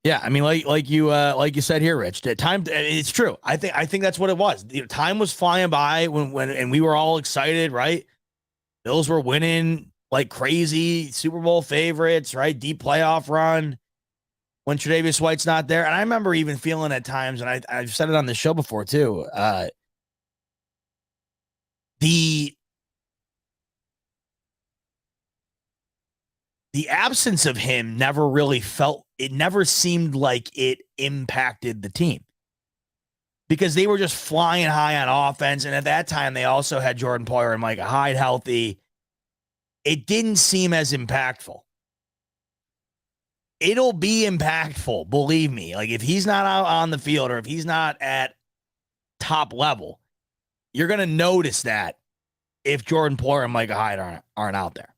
Yeah, I mean, like you said here, Rich. Time, it's true. I think that's what it was. Time was flying by when and we were all excited, right? Bills were winning like crazy, Super Bowl favorites, right? Deep playoff run. When Tre'Davious White's not there, and I remember even feeling at times, and I've said it on the show before too. The absence of him never really it never seemed like it impacted the team because they were just flying high on offense. And at that time, they also had Jordan Poyer and Micah Hyde healthy. It didn't seem as impactful. It'll be impactful, believe me. Like if he's not out on the field or if he's not at top level, you're going to notice that if Jordan Poyer and Micah Hyde aren't out there.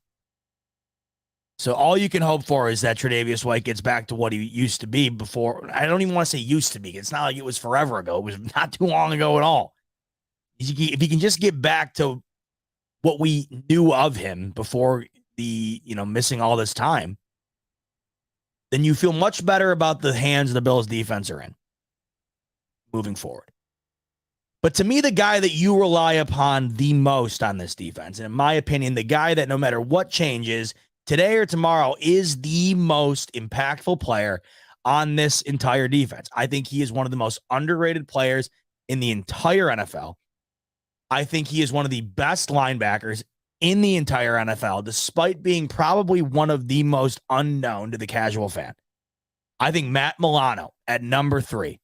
So all you can hope for is that Tre'Davious White gets back to what he used to be before. I don't even want to say used to be. It's not like it was forever ago. It was not too long ago at all. If he can just get back to what we knew of him before the, missing all this time, then you feel much better about the hands the Bills defense are in moving forward. But to me, the guy that you rely upon the most on this defense, and in my opinion, the guy that no matter what changes today or tomorrow is the most impactful player on this entire defense. I think he is one of the most underrated players in the entire NFL. I think he is one of the best linebackers in the entire NFL, despite being probably one of the most unknown to the casual fan. I think Matt Milano at number 3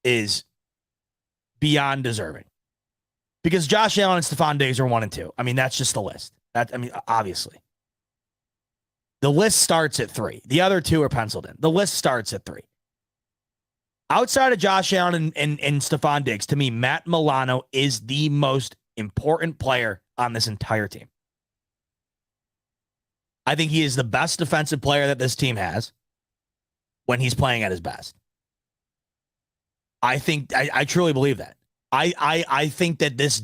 is beyond deserving. Because Josh Allen and Stephon Diggs are 1 and 2. I mean, that's just the list. Obviously. The list starts at 3. The other 2 are penciled in. The list starts at 3. Outside of Josh Allen and Stephon Diggs, to me, Matt Milano is the most important player on this entire team. I think he is the best defensive player that this team has when he's playing at his best. I truly believe that. I think that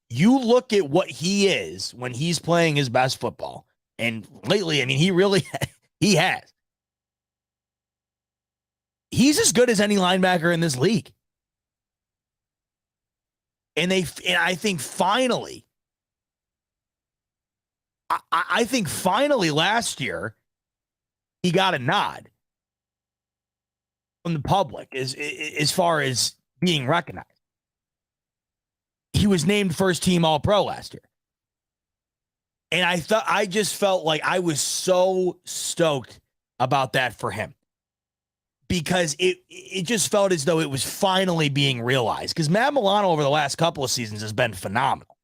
you look at what he is when he's playing his best football. And lately, I mean, he has. He's as good as any linebacker in this league. And I think finally, last year, he got a nod from the public as far as being recognized. He was named first team All-Pro last year. And I just felt like I was so stoked about that for him. Because it just felt as though it was finally being realized. Because Matt Milano over the last couple of seasons has been phenomenal.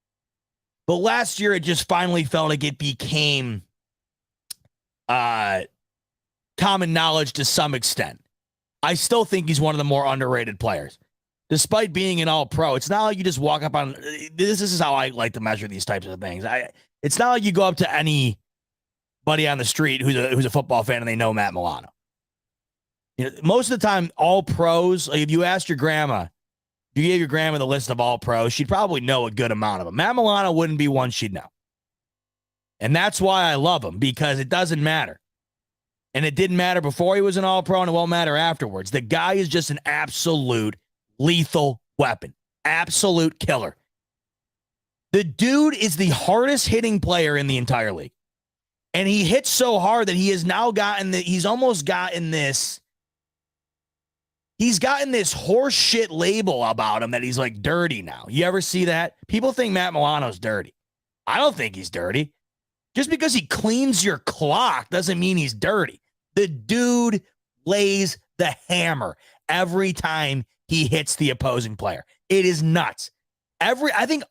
But last year, it just finally felt like it became common knowledge to some extent. I still think he's one of the more underrated players. Despite being an all-pro, it's not like you just walk up on... This is how I like to measure these types of things. It's not like you go up to anybody on the street who's a football fan and they know Matt Milano. You know, most of the time, all pros, like if you asked your grandma, you gave your grandma the list of all pros, she'd probably know a good amount of them. Matt Milano wouldn't be one she'd know. And that's why I love him, because it doesn't matter. And it didn't matter before he was an all pro, and it won't matter afterwards. The guy is just an absolute lethal weapon. Absolute killer. The dude is the hardest hitting player in the entire league. And he hits so hard that he has now gotten he's gotten this horse shit label about him that he's like dirty now. You ever see that? People think Matt Milano's dirty. I don't think he's dirty. Just because he cleans your clock doesn't mean he's dirty. The dude lays the hammer every time he hits the opposing player. It is nuts. I think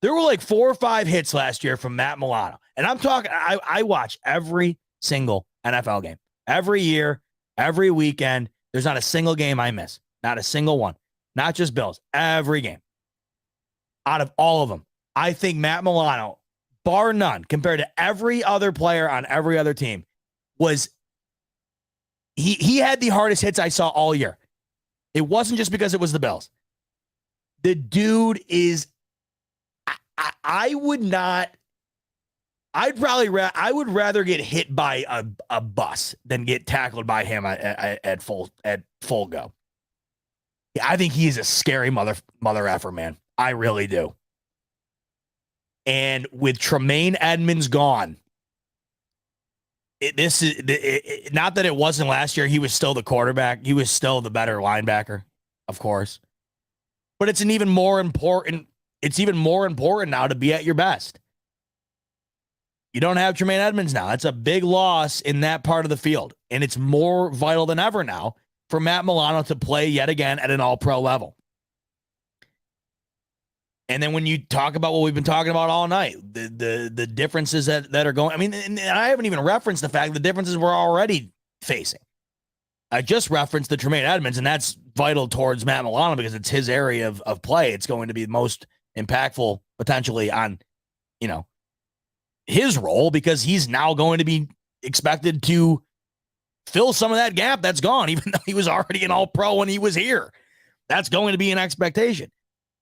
there were like 4 or 5 hits last year from Matt Milano. And I'm talking, I watch every single NFL game. Every year, every weekend. There's not a single game I miss. Not a single one. Not just Bills. Every game. Out of all of them, I think Matt Milano, bar none, compared to every other player on every other team, he had the hardest hits I saw all year. It wasn't just because it was the Bills. The dude is, I would rather get hit by a bus than get tackled by him at full go. I think he is a scary mother effer, man. I really do. And with Tremaine Edmonds gone, not that it wasn't last year. He was still the quarterback. He was still the better linebacker, of course. But it's even more important now to be at your best. You don't have Tremaine Edmonds now. That's a big loss in that part of the field. And it's more vital than ever now for Matt Milano to play yet again at an all-pro level. And then when you talk about what we've been talking about all night, the differences that are going, I mean, and I haven't even referenced the fact the differences we're already facing. I just referenced the Tremaine Edmonds, and that's vital towards Matt Milano because it's his area of play. It's going to be most impactful potentially on, his role because he's now going to be expected to fill some of that gap that's gone, even though he was already an all-pro when he was here. That's going to be an expectation.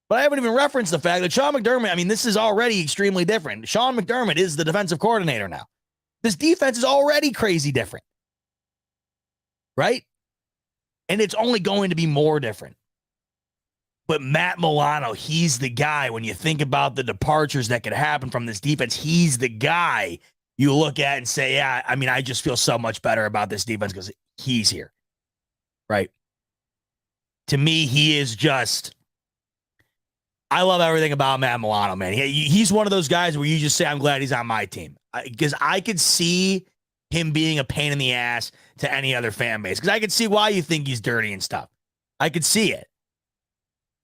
But I haven't even referenced the fact that Sean McDermott, I mean, this is already extremely different. Sean McDermott is the defensive coordinator now. This defense is already crazy different. Right? And it's only going to be more different. But Matt Milano, he's the guy. When you think about the departures that could happen from this defense, he's the guy you look at and say, yeah, I mean, I just feel so much better about this defense because he's here. Right? To me, he is just, I love everything about Matt Milano, man. He's one of those guys where you just say, I'm glad he's on my team. Because I could see him being a pain in the ass to any other fan base. Because I could see why you think he's dirty and stuff. I could see it.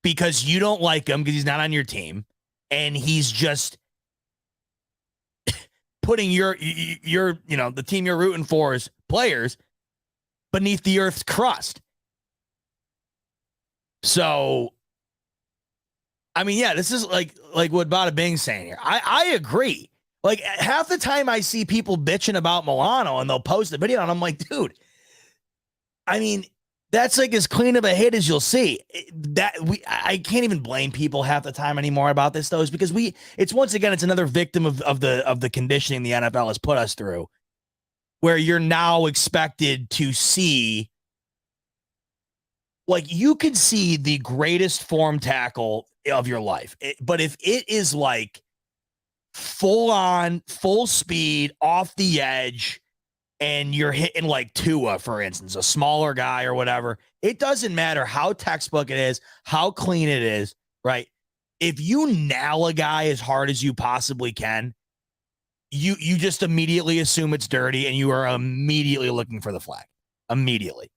Because you don't like him because he's not on your team. And he's just putting your the team you're rooting for as players beneath the earth's crust. So, I mean, yeah, this is like what Bada Bing's saying here. I agree. Like, half the time I see people bitching about Milano and they'll post a video and I'm like, dude, I mean, that's like as clean of a hit as you'll see. I can't even blame people half the time anymore about this, though, is because it's once again, it's another victim of the conditioning the NFL has put us through, where you're now expected to see, like, you could see the greatest form tackle of your life. But if it is like full on, full speed, off the edge, and you're hitting like Tua, for instance, a smaller guy or whatever, it doesn't matter how textbook it is, how clean it is, right? If you nail a guy as hard as you possibly can, you just immediately assume it's dirty and you are immediately looking for the flag. Immediately.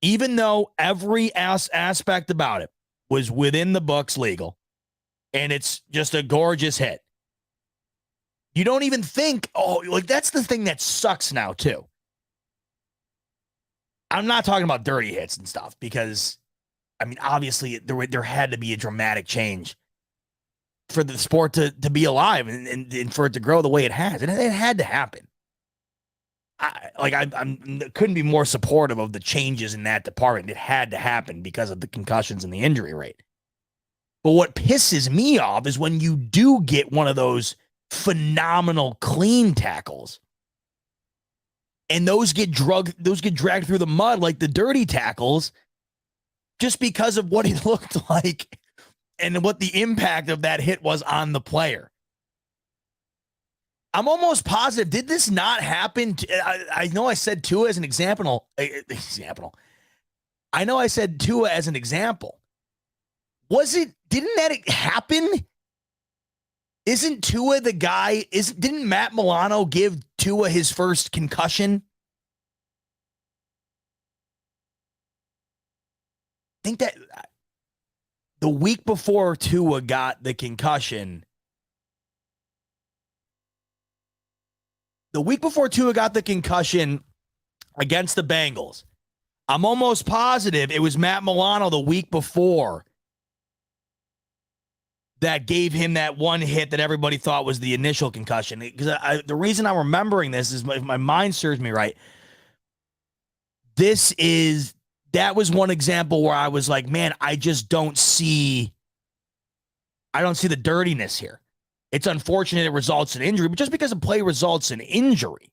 Even though every aspect about it was within the books legal, and it's just a gorgeous hit, you don't even think, oh, like, that's the thing that sucks now, too. I'm not talking about dirty hits and stuff because, I mean, obviously there had to be a dramatic change for the sport to be alive and for it to grow the way it has. And it had to happen. I couldn't be more supportive of the changes in that department. It had to happen because of the concussions and the injury rate. But what pisses me off is when you do get one of those phenomenal clean tackles and those get dragged through the mud like the dirty tackles just because of what he looked like and what the impact of that hit was on the player. I'm almost positive. Did this not happen? I know I said Tua as an example. I know I said Tua as an example. Didn't that happen? Isn't Tua the guy? Didn't Matt Milano give Tua his first concussion? I think that the week before Tua got the concussion, against the Bengals, I'm almost positive it was Matt Milano the week before that gave him that one hit that everybody thought was the initial concussion. Because the reason I'm remembering this is if my mind serves me right. That was one example where I was like, man, I don't see the dirtiness here. It's unfortunate it results in injury, but just because a play results in injury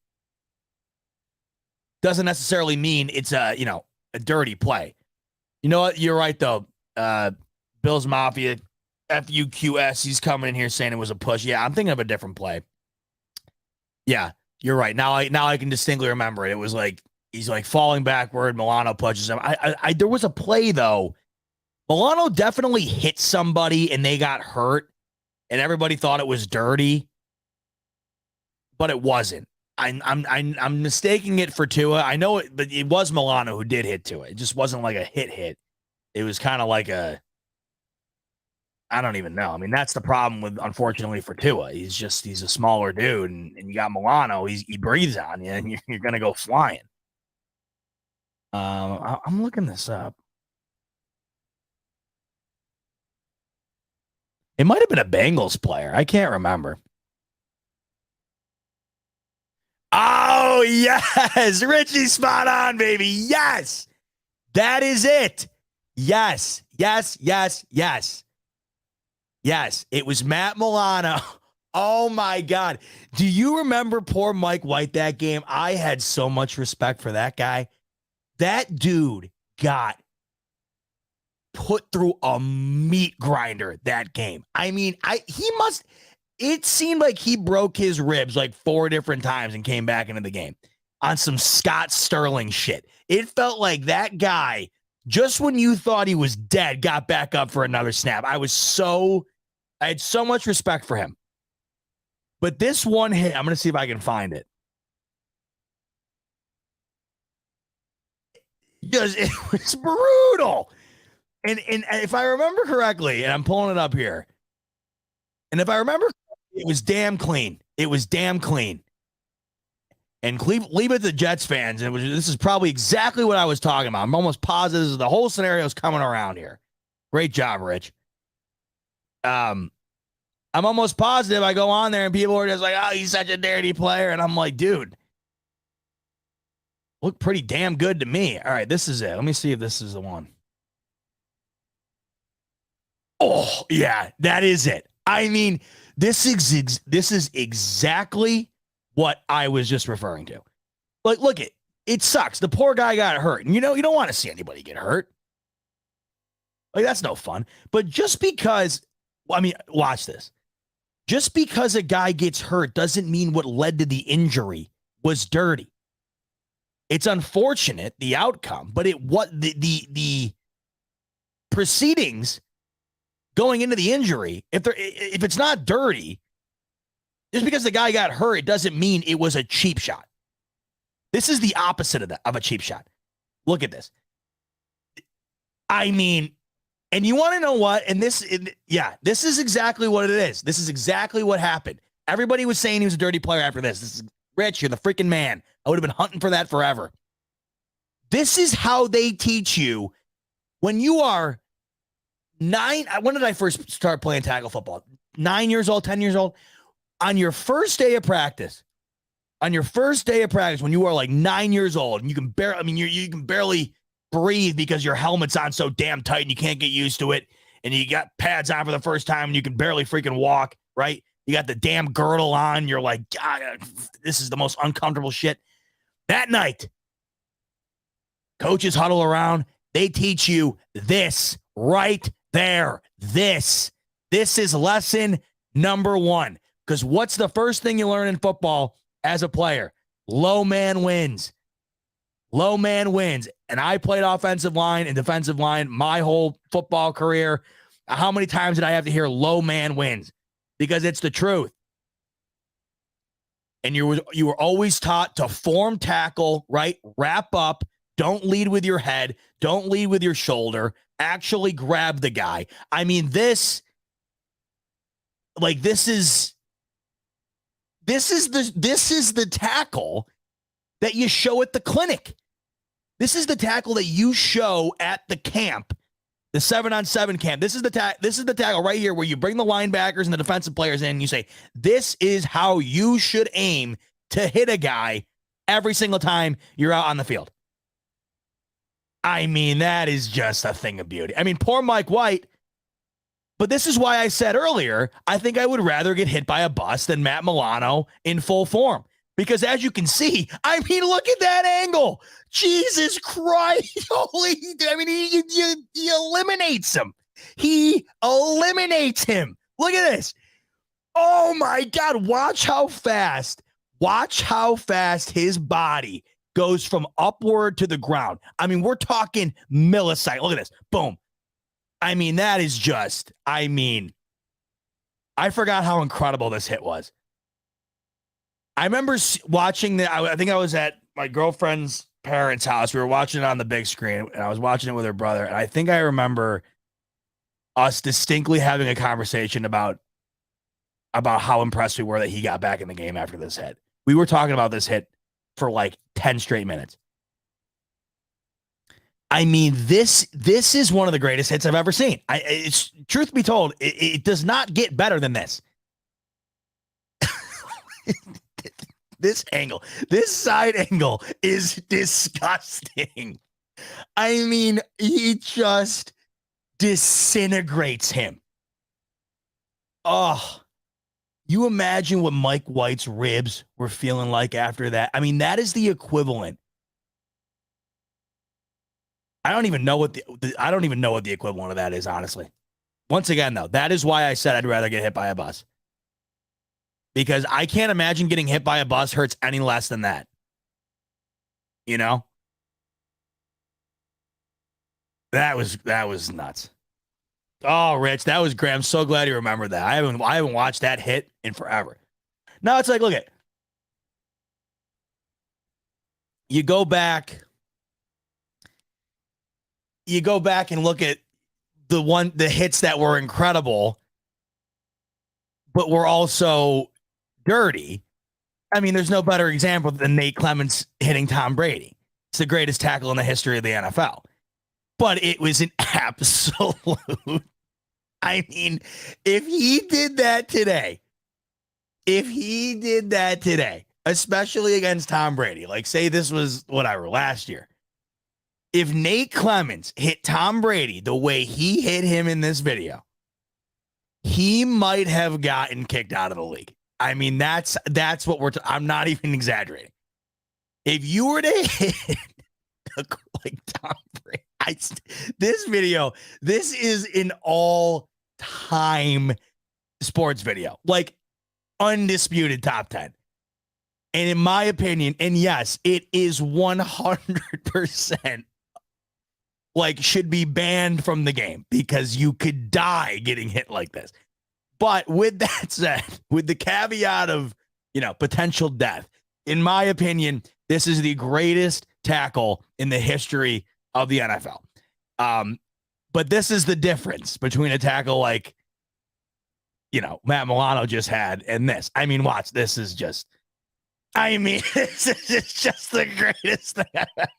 doesn't necessarily mean it's a dirty play. You know what? You're right, though. Bills Mafia, FUQS, he's coming in here saying it was a push. Yeah, I'm thinking of a different play. Yeah, you're right. Now I can distinctly remember it. It was like he's like falling backward. Milano pushes him. There was a play, though. Milano definitely hit somebody and they got hurt, and everybody thought it was dirty, but it wasn't. I'm mistaking it for Tua. I know it, but it was Milano who did hit Tua. It just wasn't like a hit. It was kind of like I don't even know. I mean, that's the problem with, unfortunately, for Tua. He's a smaller dude, and you got Milano. He breathes on you, and you're going to go flying. I'm looking this up. It might have been a Bengals player. I can't remember. Oh, yes. Richie, spot on, baby. Yes. That is it. Yes. Yes, it was Matt Milano. Oh, my God. Do you remember poor Mike White that game? I had so much respect for that guy. That dude got put through a meat grinder that game. I mean, it seemed like he broke his ribs like 4 different times and came back into the game on some Scott Sterling shit. It felt like that guy just when you thought he was dead, got back up for another snap. I had so much respect for him. But this one hit, I'm going to see if I can find it. Because it was brutal. And if I remember correctly, and I'm pulling it up here, and if I remember, it was damn clean. It was damn clean. And leave it to Jets fans. And this is probably exactly what I was talking about. I'm almost positive the whole scenario is coming around here. Great job, Rich. I'm almost positive I go on there and people are just like, oh, he's such a dirty player. And I'm like, dude, look pretty damn good to me. All right, this is it. Let me see if this is the one. Oh, yeah, that is it. I mean, this is exactly what I was just referring to. Like, look, it sucks. The poor guy got hurt. And you don't want to see anybody get hurt. Like, that's no fun. But just because, watch this. Just because a guy gets hurt doesn't mean what led to the injury was dirty. It's unfortunate, the outcome, but the proceedings going into the injury, if it's not dirty, just because the guy got hurt, it doesn't mean it was a cheap shot. This is the opposite of a cheap shot. Look at this. I mean, and you want to know what? And this is exactly what it is. This is exactly what happened. Everybody was saying he was a dirty player after this. This is Rich, you're the freaking man. I would have been hunting for that forever. This is how they teach you when you are 9. When did I first start playing tackle football? 9 years old, 10 years old. On your first day of practice, when you are like 9 years old, and you can you can barely breathe because your helmet's on so damn tight and you can't get used to it, and you got pads on for the first time and you can barely freaking walk, right? You got the damn girdle on. You're like, God, this is the most uncomfortable shit. That night, coaches huddle around. They teach you this right there. This is lesson number 1. Because what's the first thing you learn in football as a player? Low man wins. Low man wins. And I played offensive line and defensive line my whole football career. How many times did I have to hear low man wins? Because it's the truth. And you were always taught to form tackle, right? Wrap up. Don't lead with your head. Don't lead with your shoulder. Actually grab the guy. I mean, this is the tackle that you show at the clinic. This is the tackle that you show at the camp, the 7-on-7 camp. This is the tackle right here where you bring the linebackers and the defensive players in and you say, this is how you should aim to hit a guy every single time you're out on the field. I mean, that is just a thing of beauty. I mean, poor Mike White. But this is why I said earlier, I think I would rather get hit by a bus than Matt Milano in full form. Because as you can see, I mean, look at that angle. Jesus Christ. Holy, I mean, he eliminates him. He eliminates him. Look at this. Oh my God. Watch how fast his body goes from upward to the ground. I mean, we're talking milliseconds. Look at this. Boom. I mean, that is just, I forgot how incredible this hit was. I remember watching I think I was at my girlfriend's parents' house. We were watching it on the big screen, and I was watching it with her brother. And I think I remember us distinctly having a conversation about how impressed we were that he got back in the game after this hit. We were talking about this hit for like 10 straight minutes. I mean, this is one of the greatest hits I've ever seen. It's truth be told, it does not get better than this. This angle, this side angle is disgusting. I mean, he just disintegrates him. Oh, you imagine what Mike White's ribs were feeling like after that? I mean, that is the equivalent. I don't even know what the equivalent of that is, honestly. Once again, though, that is why I said I'd rather get hit by a bus. Because I can't imagine getting hit by a bus hurts any less than that. You know? That was nuts. Oh, Rich, that was great. I'm so glad you remembered that. I haven't watched that hit in forever. Now it's like, look at you go back and look at the hits that were incredible, but were also dirty. I mean, there's no better example than Nate Clements hitting Tom Brady. It's the greatest tackle in the history of the NFL. But it was an absolute. I mean, if he did that today, especially against Tom Brady, like say this was whatever last year, if Nate Clements hit Tom Brady the way he hit him in this video, he might have gotten kicked out of the league. I mean, that's what I'm not even exaggerating. If you were to hit like Tom Brady, this video, this is an all-time sports video, like undisputed top 10. And in my opinion, and yes, it is 100% like should be banned from the game because you could die getting hit like this. But with that said, with the caveat of, potential death, in my opinion, this is the greatest tackle in the history of the NFL. But this is the difference between a tackle like, Matt Milano just had and this. I mean, watch, this is just, this is just the greatest thing I've ever.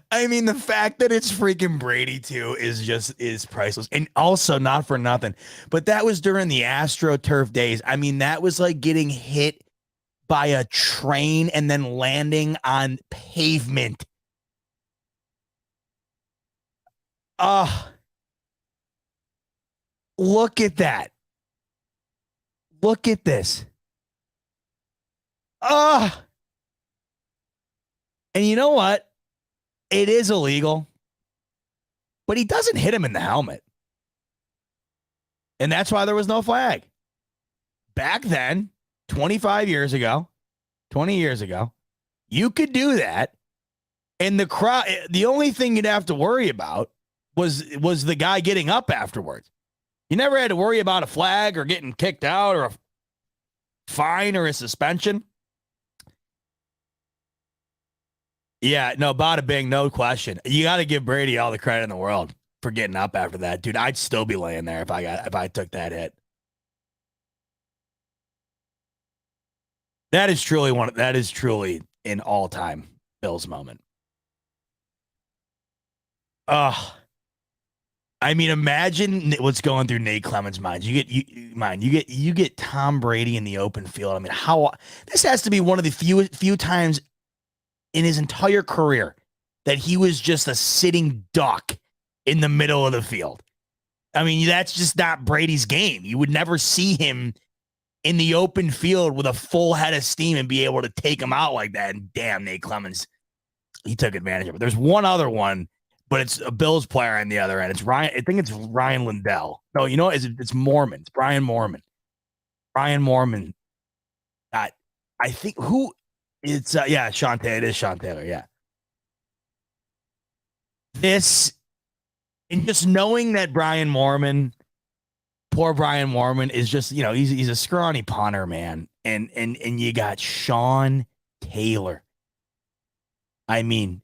I mean, the fact that it's freaking Brady too is priceless. And also, not for nothing, but that was during the AstroTurf days. I mean, that was like getting hit by a train and then landing on pavement. Look at that. Look at this. And you know what? It is illegal, but he doesn't hit him in the helmet. And that's why there was no flag. Back then, 20 years ago, you could do that. And the crowd, the only thing you'd have to worry about was the guy getting up afterwards. You never had to worry about a flag or getting kicked out or a fine or a suspension. Yeah, no, bada bing, no question. You got to give Brady all the credit in the world for getting up after that, dude. I'd still be laying there if I took that hit. That is truly an all-time Bills moment. I mean, imagine what's going through Nate Clements' mind. You get Tom Brady in the open field. I mean, this has to be one of the few times in his entire career that he was just a sitting duck in the middle of the field. I mean, that's just not Brady's game. You would never see him in the open field with a full head of steam and be able to take him out like that. And damn, Nate Clements, he took advantage of it. There's one other one, but it's a Bills player on the other end. It's Ryan. I think it's Ryan Lindell. No, you know, it's Mormon. It's Brian Mormon. Brian Mormon. I think who it's yeah, Sean Taylor. It is Sean Taylor. Yeah. This and just knowing that poor Brian Mormon is just, you know, he's a scrawny punter, man. And you got Sean Taylor. I mean,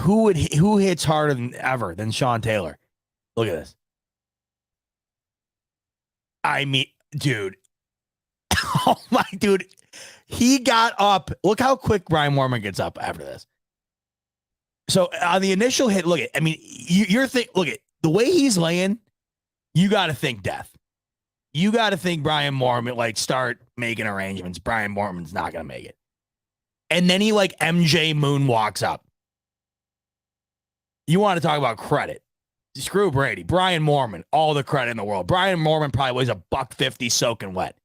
who hits harder than Sean Taylor? Look at this. I mean, dude. Oh my dude. He got up. Look how quick Brian Mormon gets up after this. So on the initial hit, look at, I mean, look at the way he's laying, you got to think death. You got to think Brian Mormon, like, start making arrangements. Brian Mormon's not going to make it. And then he like MJ moonwalks up. You want to talk about credit. Screw Brady. Brian Mormon, all the credit in the world. Brian Mormon probably weighs $150 soaking wet.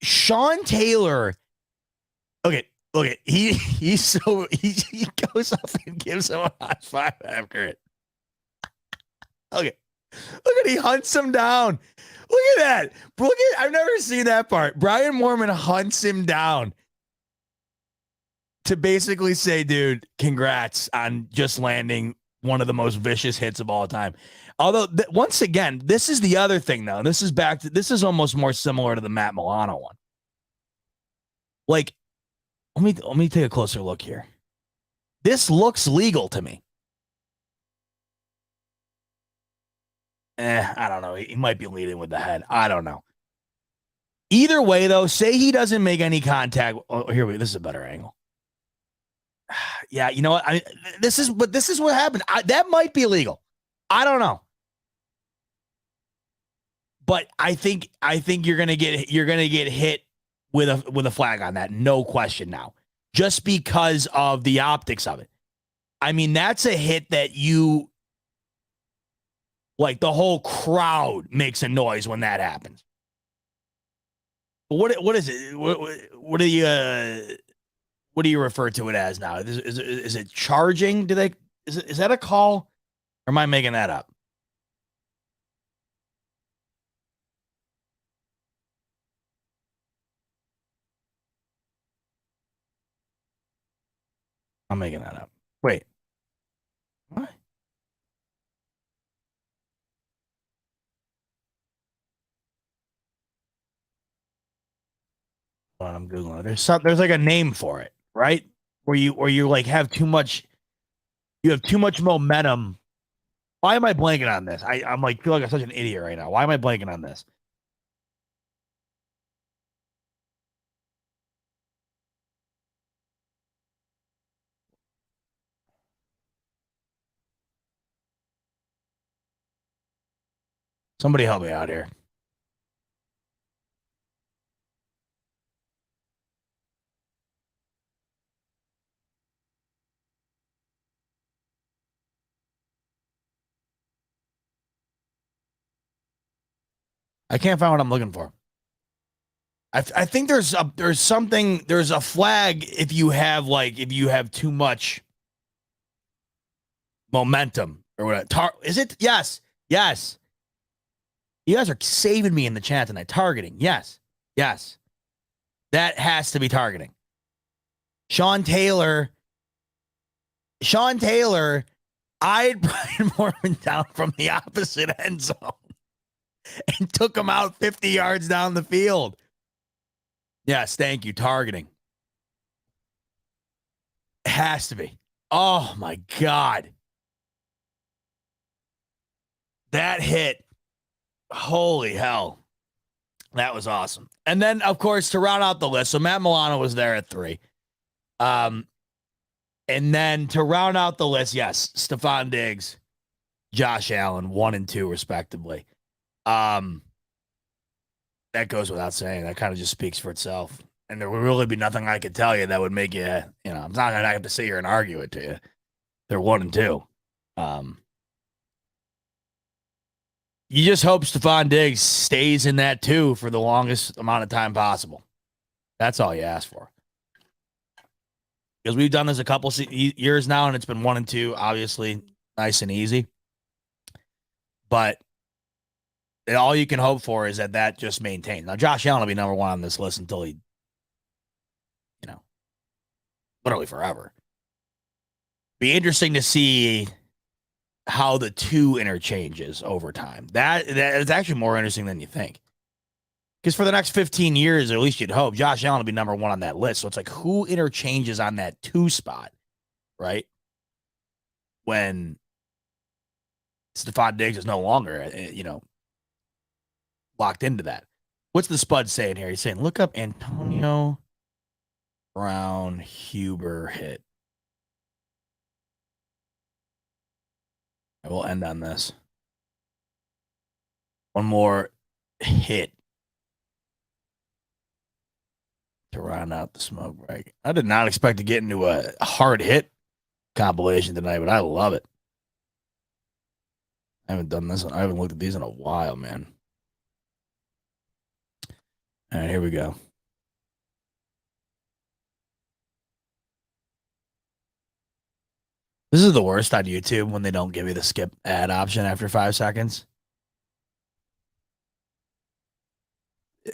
Sean Taylor, look at he goes up and gives him a high five after it. Okay. Look at he hunts him down. Look at that. I've never seen that part. Brian Mormon hunts him down. to basically say, dude, congrats on just landing one of the most vicious hits of all time. Although, once again, this is the other thing, though. This is almost more similar to the Matt Milano one. Like, let me take a closer look here. This looks legal to me. I don't know. He might be leading with the head. I don't know. Either way, though, say he doesn't make any contact. Oh, this is a better angle. Yeah, you know what? This is what happened. That might be illegal. I don't know. But I think you're gonna get hit with a flag on that, no question now, just because of the optics of it. I mean, that's a hit that you like. The whole crowd makes a noise when that happens. What is it? What do you refer to it as now? Is it charging? Is that a call, or am I making that up? I'm making that up. Wait. What? Hold on, I'm Googling it. There's like a name for it, right? Where you like have too much momentum. Why am I blanking on this? I'm like feel like I'm such an idiot right now. Why am I blanking on this? Somebody help me out here. I can't find what I'm looking for. I think there's a flag if you have too much momentum or whatever. Is it? Yes. You guys are saving me in the chat tonight. Targeting. Yes. That has to be targeting. Sean Taylor eyed Brian Mormon down from the opposite end zone and took him out 50 yards down the field. Yes, thank you. Targeting. It has to be. Oh, my God. That hit. Holy hell. That was awesome. And then, of course, to round out the list, so Matt Milano was there at 3. And then to round out the list, yes, Stephon Diggs, Josh Allen, 1 and 2, respectively. That goes without saying. That kind of just speaks for itself. And there would really be nothing I could tell you that would make you, I'm not going to have to sit here and argue it to you. They're 1 and 2. You just hope Stephon Diggs stays in that 2 for the longest amount of time possible. That's all you ask for. Because we've done this a couple years now, and it's been 1 and 2, obviously, nice and easy. But all you can hope for is that just maintains. Now, Josh Allen will be number 1 on this list until he, literally forever. Be interesting to see how the 2 interchanges over time. That is actually more interesting than you think. Because for the next 15 years, or at least you'd hope, Josh Allen will be number 1 on that list. So it's like, who interchanges on that 2 spot, right? When Stephon Diggs is no longer, locked into that. What's the Spud saying here? He's saying, look up Antonio Brown Huber hit. I will end on this. One more hit to round out the smoke break. I did not expect to get into a hard hit compilation tonight, but I love it. I haven't done this. I haven't looked at these in a while, man. All right, here we go. This is the worst on YouTube when they don't give you the skip ad option after 5 seconds.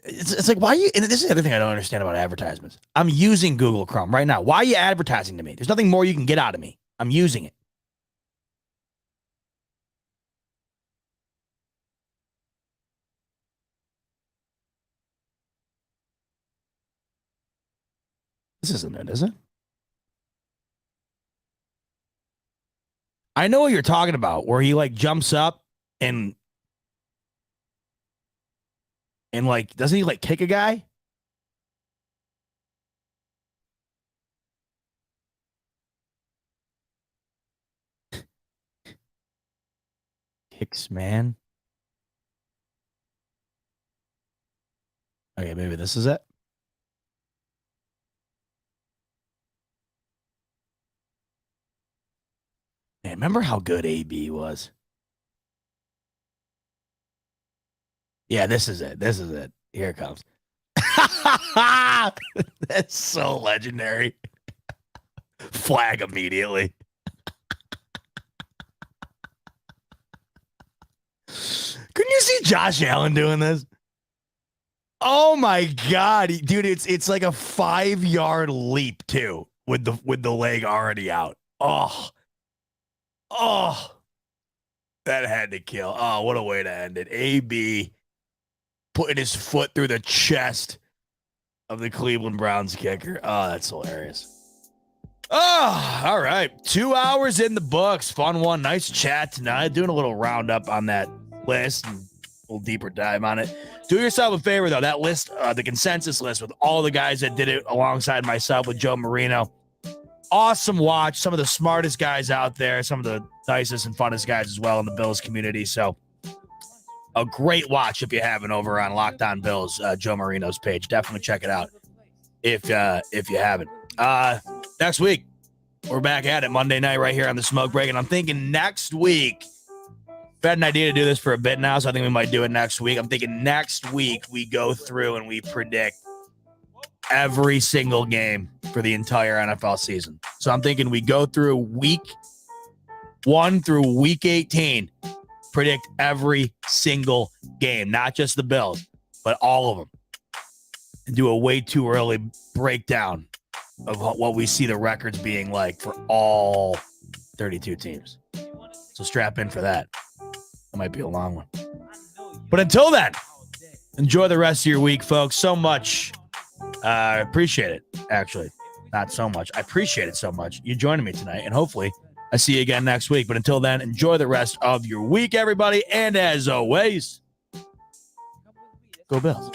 It's like, why are you, and this is the other thing I don't understand about advertisements. I'm using Google Chrome right now. Why are you advertising to me? There's nothing more you can get out of me. I'm using it. This isn't it, is it? I know what you're talking about, where he like jumps up and like, doesn't he like kick a guy? Kicks, man. Okay, maybe this is it. Man, remember how good AB was? Yeah, this is it. This is it. Here it comes. That's so legendary. Flag immediately. Couldn't you see Josh Allen doing this? Oh my God, dude! It's like a 5-yard leap too, with the leg already out. Oh, that had to kill. Oh, what a way to end it. AB putting his foot through the chest of the Cleveland Browns kicker. Oh, that's hilarious. Oh, all right. 2 hours in the books. Fun one. Nice chat tonight. Doing a little roundup on that list and a little deeper dive on it. Do yourself a favor, though. That list, the consensus list with all the guys that did it alongside myself with Joe Marino. Awesome watch. Some of the smartest guys out there. Some of the nicest and funnest guys as well in the Bills community. So a great watch if you haven't over on Locked On Bills, Joe Marino's page. Definitely check it out if you haven't. Next week, we're back at it Monday night right here on the Smoke Break. And I'm thinking next week, I've had an idea to do this for a bit now, so I think we might do it next week. I'm thinking next week we go through and we predict every single game for the entire NFL season. So I'm thinking we go through week 1 through week 18, predict every single game, not just the Bills, but all of them, and do a way too early breakdown of what we see the records being like for all 32 teams. So strap in for that. That might be a long one. But until then, enjoy the rest of your week, folks. So much. I appreciate it, actually. Not so much. I appreciate it so much. You joining me tonight, and hopefully I see you again next week. But until then, enjoy the rest of your week, everybody. And as always, go Bills.